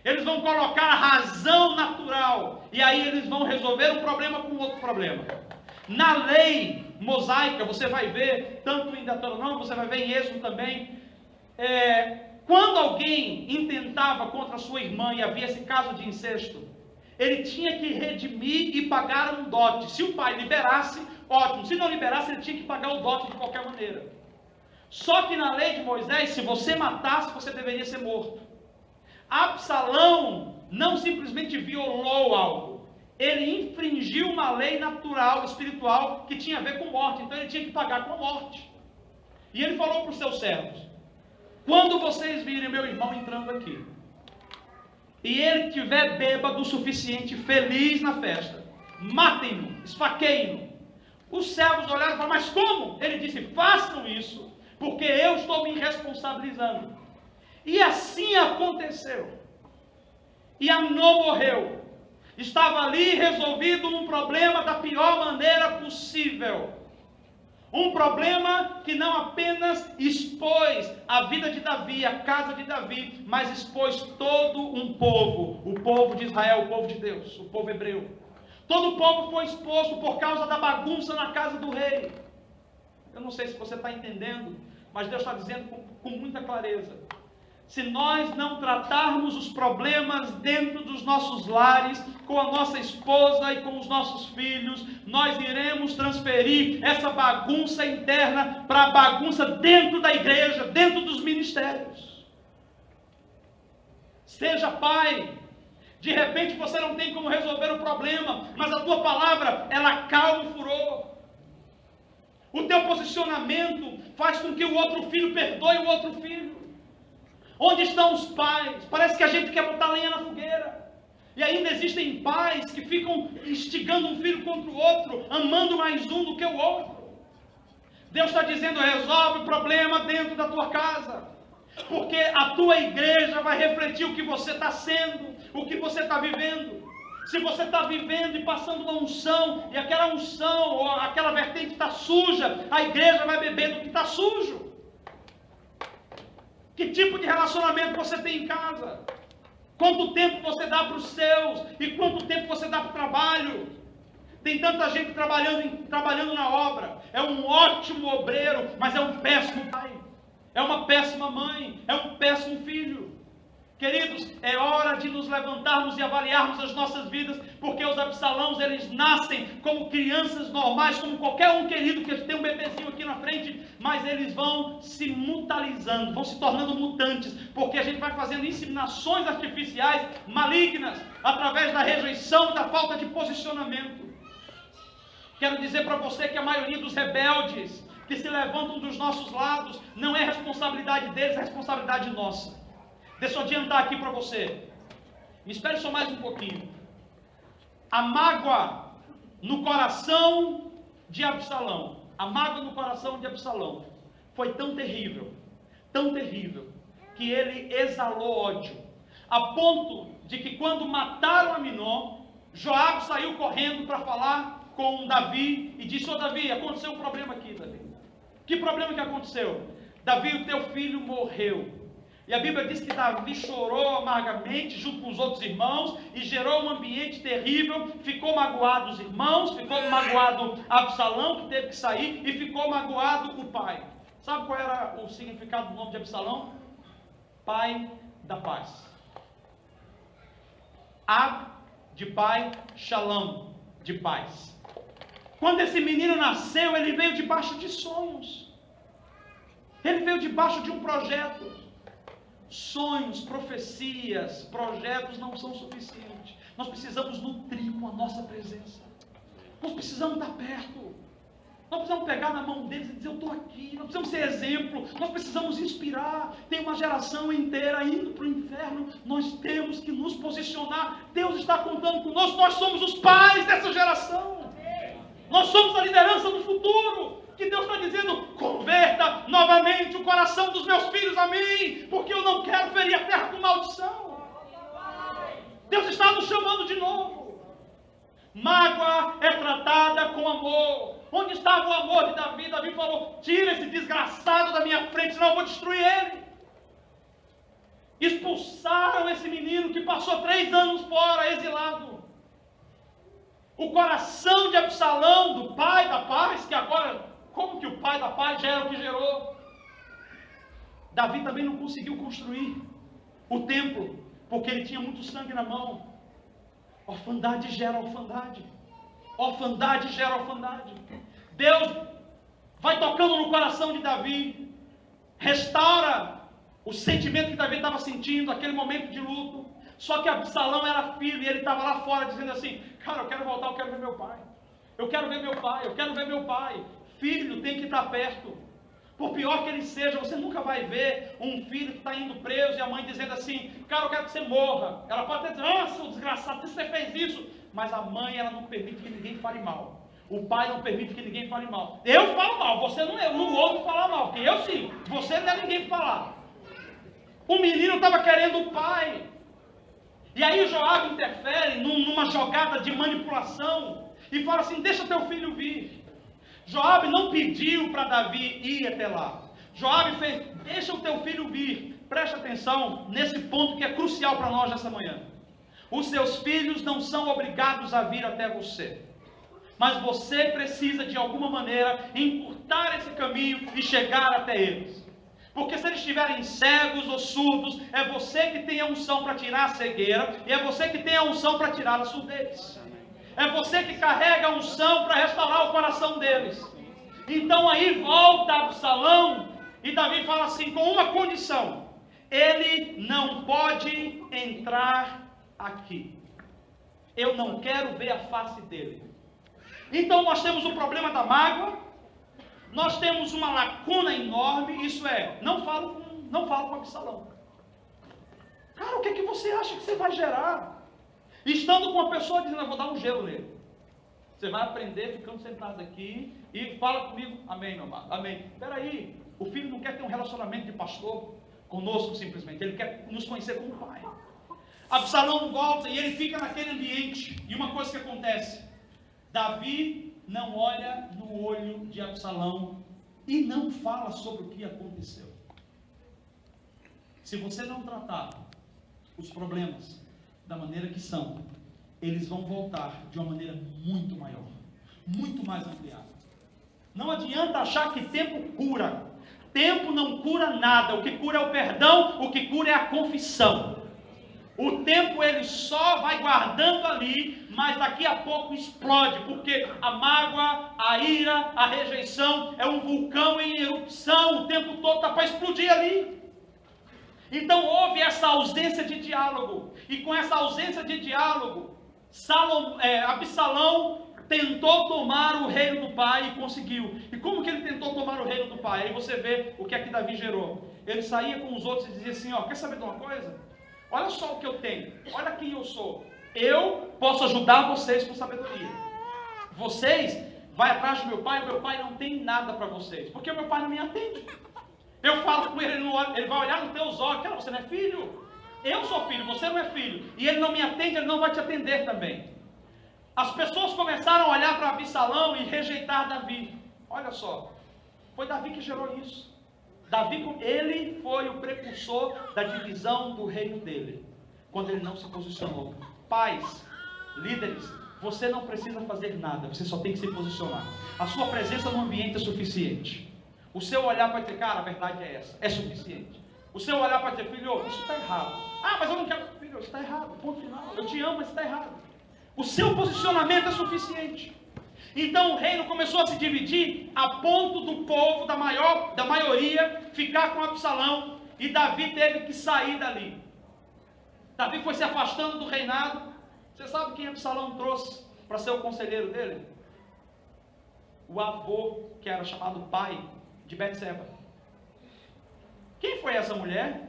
eles vão colocar a razão natural, e aí eles vão resolver um problema com outro problema. Na lei mosaica, você vai ver, tanto em Deuteronômio, você vai ver em Êxodo também, quando alguém intentava contra a sua irmã e havia esse caso de incesto, ele tinha que redimir e pagar um dote. Se o pai liberasse, ótimo; se não liberasse, ele tinha que pagar o dote de qualquer maneira. Só que na lei de Moisés, se você matasse, você deveria ser morto. Absalão não simplesmente violou algo, ele infringiu uma lei natural, espiritual, que tinha a ver com morte. Então ele tinha que pagar com a morte. E ele falou para os seus servos: quando vocês virem meu irmão entrando aqui, e ele estiver bêbado o suficiente, feliz na festa, matem-no, esfaqueiem-no. Os servos olharam e falaram: mas como? Ele disse: façam isso, porque eu estou me responsabilizando. E assim aconteceu. E Aminon morreu. Estava ali resolvido um problema da pior maneira possível. Um problema que não apenas expôs a vida de Davi, a casa de Davi, mas expôs todo um povo, o povo de Israel, o povo de Deus, o povo hebreu. Todo o povo foi exposto por causa da bagunça na casa do rei. Eu não sei se você está entendendo, mas Deus está dizendo com muita clareza. Se nós não tratarmos os problemas dentro dos nossos lares, com a nossa esposa e com os nossos filhos, nós iremos transferir essa bagunça interna para a bagunça dentro da igreja, dentro dos ministérios. Seja pai. De repente você não tem como resolver o problema, mas a tua palavra, ela acalma o furor. O teu posicionamento faz com que o outro filho perdoe o outro filho. Onde estão os pais? Parece que a gente quer botar lenha na fogueira. E ainda existem pais que ficam instigando um filho contra o outro, amando mais um do que o outro. Deus está dizendo, resolve o problema dentro da tua casa. Porque a tua igreja vai refletir o que você está sendo, o que você está vivendo. Se você está vivendo e passando uma unção, e aquela unção, ou aquela vertente está suja, a igreja vai beber do que está sujo. Que tipo de relacionamento você tem em casa? Quanto tempo você dá para os seus? E quanto tempo você dá para o trabalho? Tem tanta gente trabalhando na obra. É um ótimo obreiro, mas é um péssimo pai. É uma péssima mãe. É um péssimo filho. Queridos, é hora de nos levantarmos e avaliarmos as nossas vidas, porque os Absalãos, eles nascem como crianças normais, como qualquer um querido que tem um bebezinho aqui na frente, mas eles vão se mutalizando, vão se tornando mutantes, porque a gente vai fazendo inseminações artificiais malignas, através da rejeição e da falta de posicionamento. Quero dizer para você que a maioria dos rebeldes que se levantam dos nossos lados, não é responsabilidade deles, é responsabilidade nossa. Deixa eu adiantar aqui para você. Me espere só mais um pouquinho. A mágoa no coração de Absalão, a mágoa no coração de Absalão foi tão terrível, que ele exalou ódio, a ponto de que quando mataram Aminon, Joabe saiu correndo para falar com Davi e disse, Davi, aconteceu um problema aqui, Davi. Que problema que aconteceu? Davi, o teu filho morreu. E a Bíblia diz que Davi chorou amargamente junto com os outros irmãos e gerou um ambiente terrível. Ficou magoado os irmãos, ficou magoado Absalão, que teve que sair, e ficou magoado o pai. Sabe qual era o significado do nome de Absalão? Pai da paz. Ab, de pai, Shalom, de paz. Quando esse menino nasceu, ele veio debaixo de sonhos. Ele veio debaixo de um projeto. Sonhos, profecias, projetos não são suficientes. Nós precisamos nutrir com a nossa presença. Nós precisamos estar perto. Nós precisamos pegar na mão deles e dizer, eu estou aqui. Nós precisamos ser exemplo. Nós precisamos inspirar. Tem uma geração inteira indo para o inferno. Nós temos que nos posicionar. Deus está contando conosco. Nós somos os pais dessa geração. Nós somos a liderança do futuro. Que Deus está dizendo, converta novamente o coração dos meus filhos a mim, porque eu não quero ferir a terra com maldição. Deus está nos chamando de novo. Mágoa é tratada com amor. Onde estava o amor de Davi? Davi falou, tira esse desgraçado da minha frente, senão eu vou destruir ele. Expulsaram esse menino que passou 3 anos fora, exilado. O coração de Absalão, do pai da paz, que agora... Como que o pai da paz gera o que gerou? Davi também não conseguiu construir o templo, porque ele tinha muito sangue na mão. Orfandade gera orfandade. Orfandade gera orfandade. Deus vai tocando no coração de Davi, restaura o sentimento que Davi estava sentindo, aquele momento de luto. Só que Absalão era filho e ele estava lá fora dizendo assim, cara, eu quero voltar, eu quero ver meu pai. Eu quero ver meu pai, eu quero ver meu pai. Filho tem que estar perto. Por pior que ele seja, você nunca vai ver um filho que está indo preso e a mãe dizendo assim, cara, eu quero que você morra. Ela pode até dizer, nossa, desgraçado, você fez isso. Mas a mãe, ela não permite que ninguém fale mal. O pai não permite que ninguém fale mal. Eu falo mal, você não, eu não ouço falar mal, porque eu sim, você não é ninguém para falar. O menino estava querendo o pai. E aí Joabe interfere numa jogada de manipulação e fala assim, deixa teu filho vir. Joabe não pediu para Davi ir até lá. Joabe fez, deixa o teu filho vir. Preste atenção nesse ponto que é crucial para nós nessa manhã. Os seus filhos não são obrigados a vir até você, mas você precisa de alguma maneira encurtar esse caminho e chegar até eles. Porque se eles estiverem cegos ou surdos, é você que tem a unção para tirar a cegueira, e é você que tem a unção para tirar a surdez. É você que carrega a unção para restaurar o coração deles. Então aí volta Absalão, e Davi fala assim, com uma condição: ele não pode entrar aqui. Eu não quero ver a face dele. Então nós temos o problema da mágoa, nós temos uma lacuna enorme, isso é, não falo com Absalão. Cara, o que é que você acha que você vai gerar? Estando com uma pessoa dizendo, eu vou dar um gelo nele. Você vai aprender ficando sentado aqui e fala comigo, amém, meu amado, amém. Espera aí, o filho não quer ter um relacionamento de pastor conosco simplesmente, ele quer nos conhecer como pai. Absalão volta e ele fica naquele ambiente, e uma coisa que acontece, Davi não olha no olho de Absalão e não fala sobre o que aconteceu. Se você não tratar os problemas da maneira que são, eles vão voltar de uma maneira muito maior, muito mais ampliada. Não adianta achar que tempo cura. Tempo não cura nada. O que cura é o perdão, o que cura é a confissão. O tempo ele só vai guardando ali, mas daqui a pouco explode, porque a mágoa, a ira, a rejeição é um vulcão em erupção, o tempo todo está para explodir ali. Então houve essa ausência de diálogo, e com essa ausência de diálogo, Absalão tentou tomar o reino do pai e conseguiu. E como que ele tentou tomar o reino do pai? Aí você vê o que é que Davi gerou. Ele saía com os outros e dizia assim, ó, quer saber de uma coisa? Olha só o que eu tenho, olha quem eu sou. Eu posso ajudar vocês com sabedoria. Vocês vai atrás do meu pai, o meu pai não tem nada para vocês, porque o meu pai não me atende. Eu falo com ele, ele vai olhar nos teus olhos, cara, você não é filho? Eu sou filho, você não é filho. E ele não me atende, ele não vai te atender também. As pessoas começaram a olhar para Absalão e rejeitar Davi. Olha só, foi Davi que gerou isso. Davi, ele foi o precursor da divisão do reino dele, quando ele não se posicionou. Pais, líderes, você não precisa fazer nada, você só tem que se posicionar. A sua presença no ambiente é suficiente. O seu olhar para dizer, cara, a verdade é essa, é suficiente. O seu olhar para dizer, filho, isso está errado. Ah, mas eu não quero, filho, isso está errado, ponto final. Eu te amo, mas está errado. O seu posicionamento é suficiente. Então o reino começou a se dividir a ponto do povo, da maioria, ficar com Absalão, e Davi teve que sair dali. Davi foi se afastando do reinado. Você sabe quem Absalão trouxe para ser o conselheiro dele? O avô, que era chamado pai de Betseba. Quem foi essa mulher?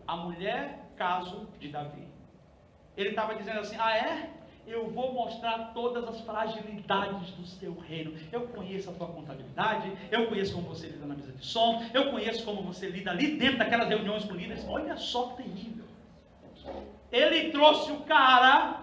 A mulher caso de Davi. Ele estava dizendo assim, ah é? Eu vou mostrar todas as fragilidades do seu reino. Eu conheço a tua contabilidade, eu conheço como você lida na mesa de som, eu conheço como você lida ali dentro daquelas reuniões com líderes. Olha só que terrível. Ele trouxe o cara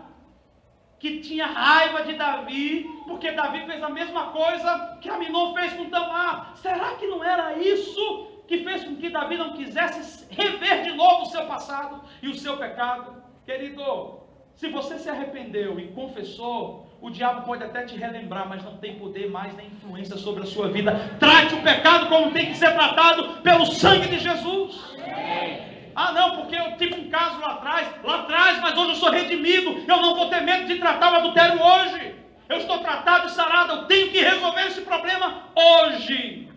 que tinha raiva de Davi, porque Davi fez a mesma coisa que Aminon fez com Tamar. Será que não era isso que fez com que Davi não quisesse rever de novo o seu passado e o seu pecado? Querido, se você se arrependeu e confessou, o diabo pode até te relembrar, mas não tem poder mais nem influência sobre a sua vida. Trate o pecado como tem que ser tratado pelo sangue de Jesus. Ah não, porque eu tive um caso lá atrás, mas hoje eu sou redimido, eu não vou ter medo de tratar o adultério hoje. Eu estou tratado e sarado, eu tenho que resolver esse problema hoje.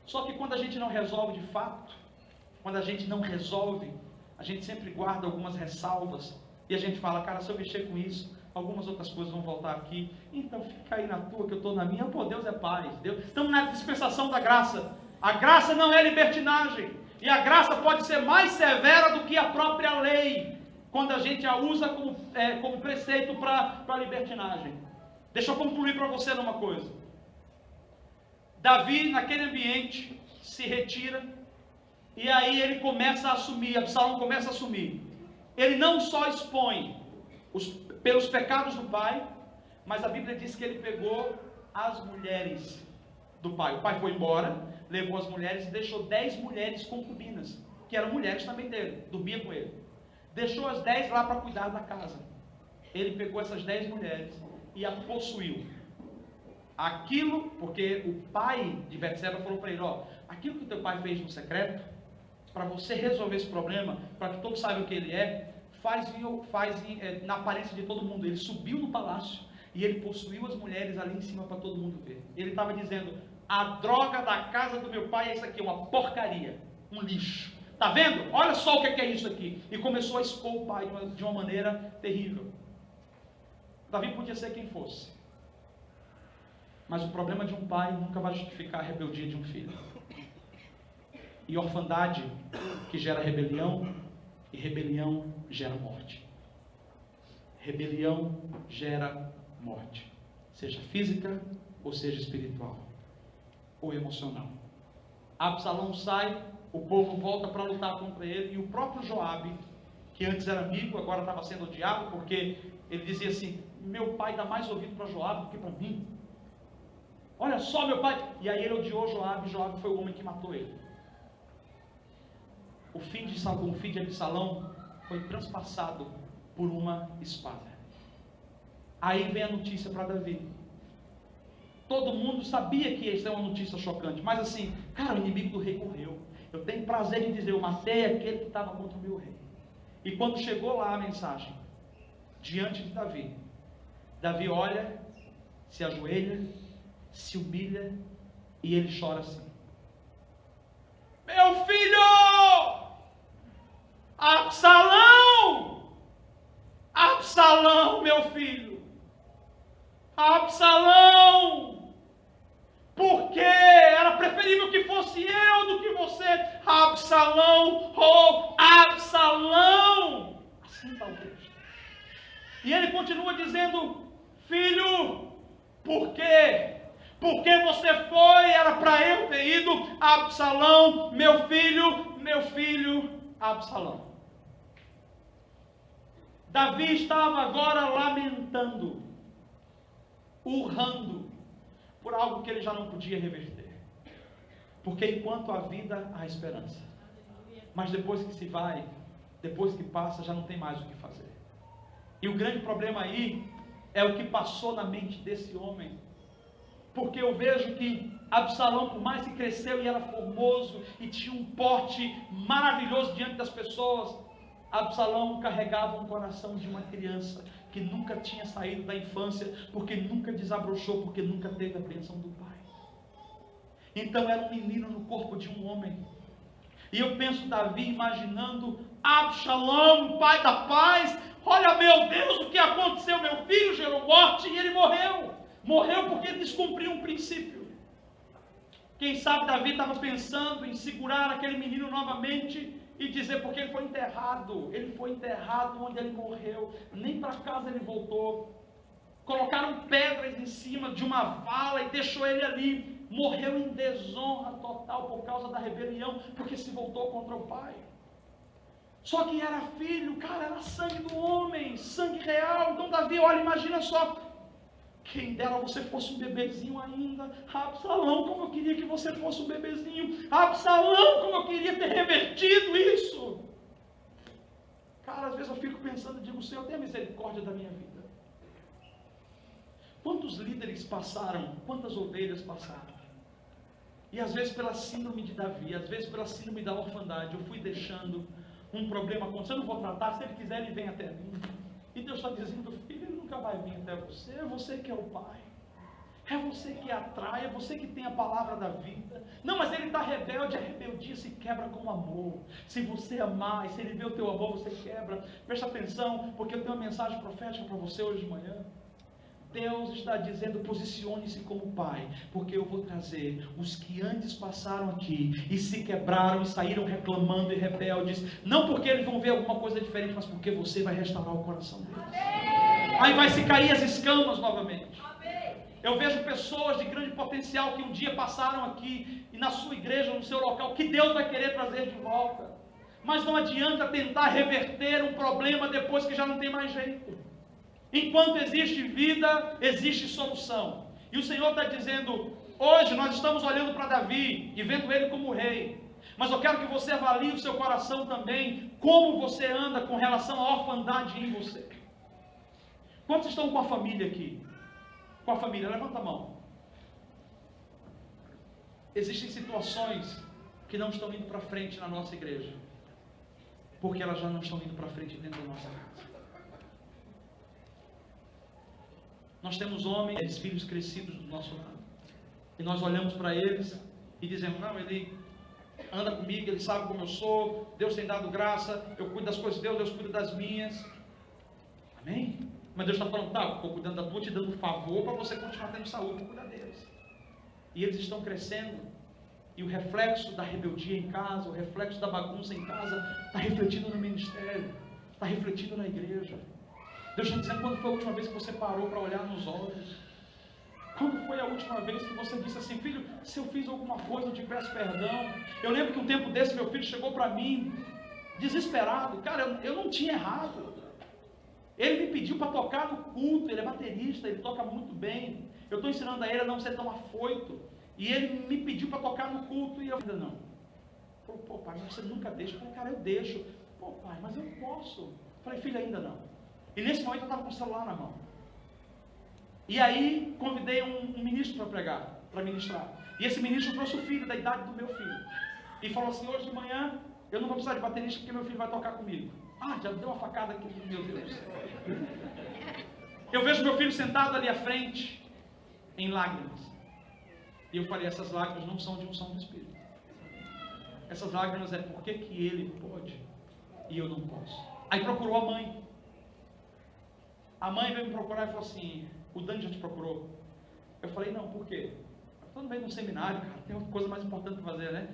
Só que quando a gente não resolve de fato, quando a gente não resolve, a gente sempre guarda algumas ressalvas, e a gente fala, cara, se eu mexer com isso, algumas outras coisas vão voltar aqui, então fica aí na tua, que eu estou na minha. Pô, Deus é paz, estamos na dispensação da graça. A graça não é libertinagem, e a graça pode ser mais severa do que a própria lei, quando a gente a usa como preceito para libertinagem. Deixa eu concluir para você numa coisa. Davi, naquele ambiente, se retira, e aí ele começa a assumir, Absalão começa a assumir. Ele não só expõe pelos pecados do pai, mas a Bíblia diz que ele pegou as mulheres do pai. O pai foi embora, levou as mulheres e deixou 10 mulheres concubinas, que eram mulheres também dele, dormia com ele. Deixou as 10 lá para cuidar da casa. Ele pegou essas 10 mulheres e a possuiu. Aquilo, porque o pai de Betseba falou para ele, aquilo que teu pai fez no secreto, para você resolver esse problema, para que todos saibam o que ele é, faz na aparência de todo mundo. Ele subiu no palácio e ele possuiu as mulheres ali em cima para todo mundo ver. Ele estava dizendo, a droga da casa do meu pai é isso aqui, uma porcaria, um lixo. Está vendo? Olha só o que é isso aqui. E começou a expor o pai de uma maneira terrível. Davi podia ser quem fosse. Mas o problema de um pai nunca vai justificar a rebeldia de um filho. E orfandade que gera rebelião, e rebelião gera morte. Rebelião gera morte. Seja física, ou seja espiritual, ou emocional. Absalão sai, o povo volta para lutar contra ele, e o próprio Joabe, que antes era amigo, agora estava sendo odiado, porque ele dizia assim, meu pai dá mais ouvido para Joabe do que para mim. Olha só meu pai. E aí ele odiou Joabe, Joabe foi o homem que matou ele. O fim de Absalão foi transpassado por uma espada. Aí vem a notícia para Davi. Todo mundo sabia que isso é uma notícia chocante, mas assim, cara, o inimigo do rei morreu. Eu tenho prazer em dizer, eu matei aquele que estava contra o meu rei. E quando chegou lá a mensagem, diante de Davi, Davi olha, se ajoelha, se humilha, e ele chora assim, meu filho, Absalão, Absalão, meu filho, Absalão, porque era preferível que fosse eu do que você, Absalão, oh Absalão, assim está o texto. E ele continua dizendo, filho, por quê? Porque você foi, era para eu ter ido, Absalão, meu filho, Absalão. Davi estava agora lamentando, urrando, por algo que ele já não podia reverter. Porque enquanto há vida, há esperança. Mas depois que se vai, depois que passa, já não tem mais o que fazer. E o grande problema aí é o que passou na mente desse homem. Porque eu vejo que Absalão, por mais que cresceu e era formoso e tinha um porte maravilhoso diante das pessoas, Absalão carregava um coração de uma criança que nunca tinha saído da infância, porque nunca desabrochou, porque nunca teve a apreensão do pai. Então era um menino no corpo de um homem. E eu penso Davi imaginando Absalão, pai da paz, olha meu Deus, o que aconteceu, meu filho gerou morte e ele morreu. Morreu porque ele descumpriu um princípio. Quem sabe Davi estava pensando em segurar aquele menino novamente e dizer, porque ele foi enterrado onde ele morreu, nem para casa ele voltou. Colocaram pedras em cima de uma vala e deixou ele ali. Morreu em desonra total por causa da rebelião, porque se voltou contra o pai. Só que era filho, cara, era sangue do homem, sangue real. Então Davi, olha, imagina só, quem dera você fosse um bebezinho ainda. Absalão, como eu queria que você fosse um bebezinho. Absalão, como eu queria ter revertido isso. Cara, às vezes eu fico pensando e digo, Senhor, tenha misericórdia da minha vida. Quantos líderes passaram, quantas ovelhas passaram. E às vezes pela síndrome de Davi, às vezes pela síndrome da orfandade, eu fui deixando um problema acontecer, eu não vou tratar, se ele quiser ele vem até mim. E Deus está dizendo, filho, ele nunca vai vir até você, é você que é o pai. É você que atrai, é você que tem a palavra da vida. Não, mas ele está rebelde, a rebeldia se quebra com amor. Se você amar, e se ele vê o teu amor, você quebra. Presta atenção, porque eu tenho uma mensagem profética para você hoje de manhã. Deus está dizendo, posicione-se como pai, porque eu vou trazer os que antes passaram aqui e se quebraram e saíram reclamando e rebeldes, não porque eles vão ver alguma coisa diferente, mas porque você vai restaurar o coração deles. Amém. Aí vai se cair as escamas novamente. Amém. Eu vejo pessoas de grande potencial que um dia passaram aqui e na sua igreja, no seu local, que Deus vai querer trazer de volta, mas não adianta tentar reverter um problema depois que já não tem mais jeito. Enquanto existe vida, existe solução. E o Senhor está dizendo, hoje nós estamos olhando para Davi e vendo ele como rei. Mas eu quero que você avalie o seu coração também, como você anda com relação à orfandade em você. Quantos estão com a família aqui? Com a família, levanta a mão. Existem situações que não estão indo para frente na nossa igreja, porque elas já não estão indo para frente dentro da nossa casa. Nós temos homens, filhos crescidos do nosso lado, e nós olhamos para eles e dizemos, não, ele anda comigo, ele sabe como eu sou, Deus tem dado graça, eu cuido das coisas de Deus, Deus cuida das minhas. Amém? Mas Deus está falando, tá, eu estou cuidando da tua, te dando favor para você continuar tendo saúde para cuidar deles. E eles estão crescendo, e o reflexo da rebeldia em casa, o reflexo da bagunça em casa, está refletido no ministério, está refletido na igreja. Deus está dizendo, quando foi a última vez que você parou para olhar nos olhos? Quando foi a última vez que você disse assim, filho, se eu fiz alguma coisa, eu te peço perdão. Eu lembro que um tempo desse, meu filho chegou para mim, desesperado, cara, eu não tinha errado. Ele me pediu para tocar no culto, ele é baterista, ele toca muito bem. Eu estou ensinando a ele a não ser tão afoito. E ele me pediu para tocar no culto e eu ainda não. Falei, pô pai, mas você nunca deixa? Eu falei, cara, eu deixo. Pô pai, mas eu posso. Eu falei, filho, ainda não. E nesse momento eu estava com o celular na mão. E aí convidei um ministro para pregar, para ministrar. E esse ministro trouxe o filho, da idade do meu filho. E falou assim, hoje de manhã eu não vou precisar de baterista porque meu filho vai tocar comigo. Ah, já deu uma facada aqui, meu Deus. Eu vejo meu filho sentado ali à frente, em lágrimas. E eu falei, essas lágrimas não são de unção do Espírito. Essas lágrimas é porque que ele pode e eu não posso. Aí procurou a mãe. A mãe veio me procurar e falou assim, o Dani já te procurou? Eu falei, não, por quê? Eu estou no meio de um seminário, cara, tem uma coisa mais importante para fazer, né?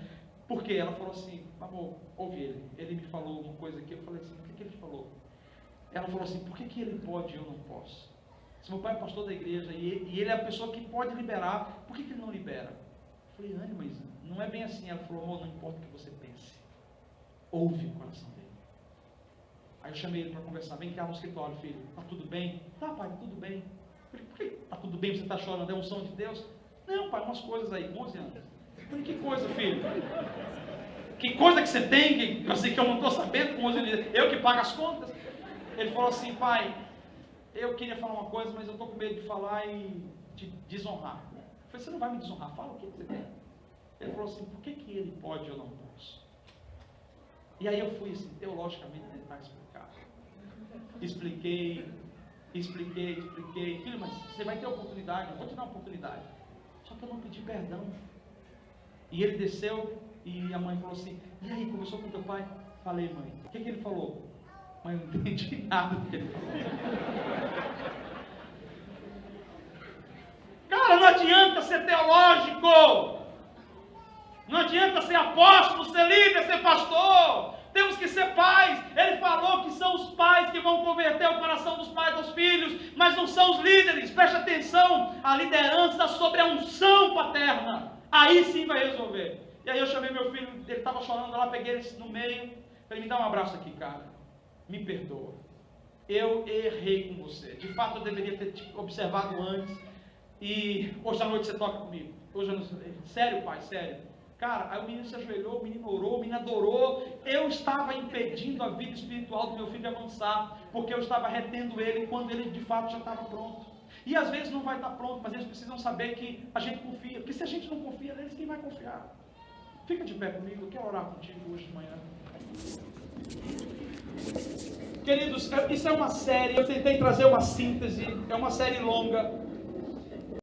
Por quê? Ela falou assim, amor, ouve ele. Ele me falou uma coisa aqui, eu falei assim, o que ele falou? Ela falou assim, por que ele pode e eu não posso? Se meu pai é pastor da igreja e ele é a pessoa que pode liberar, por que ele não libera? Eu falei, Anne, mas não é bem assim. Ela falou, amor, não importa o que você pense, ouve o coração dele. Aí eu chamei ele para conversar, vem cá no escritório, filho, tá tudo bem? Tá pai, tudo bem. Eu falei, por que tá tudo bem, você está chorando, é unção de Deus? Não pai, umas coisas aí, 11 anos. Eu falei, que coisa, filho? Que coisa que você tem, que eu não estou sabendo, com 11 anos, eu que pago as contas? Ele falou assim, pai, eu queria falar uma coisa, mas eu estou com medo de falar e te desonrar. Eu falei, você não vai me desonrar, fala o que você tem. Ele falou assim, por que ele pode e eu não posso? E aí eu fui assim, teologicamente tentar explicar. Expliquei. Filho, mas você vai ter oportunidade, eu vou te dar uma oportunidade. Só que eu não pedi perdão. E ele desceu e a mãe falou assim, e aí, conversou com teu pai? Falei, mãe, o que ele falou? Mãe, eu não entendi nada do que ele falou. Cara, não adianta ser teológico. Não adianta ser apóstolo, ser líder, ser pastor. Temos que ser pais. Ele falou que são os pais que vão converter o coração dos pais aos filhos, mas não são os líderes. Preste atenção, a liderança sobre a unção paterna. Aí sim vai resolver. E aí eu chamei meu filho, ele estava chorando lá, peguei ele no meio. Falei, me dá um abraço aqui, cara. Me perdoa. Eu errei com você. De fato, eu deveria ter te observado antes. E hoje à noite você toca comigo. Hoje à noite, sério, pai, sério. Cara, aí o menino se ajoelhou, o menino orou, o menino adorou. Eu estava impedindo a vida espiritual do meu filho de avançar, porque eu estava retendo ele quando ele de fato já estava pronto. E às vezes não vai estar pronto, mas eles precisam saber que a gente confia. Porque se a gente não confia neles, quem vai confiar? Fica de pé comigo, eu quero orar contigo hoje de manhã. Queridos, isso é uma série, eu tentei trazer uma síntese, é uma série longa.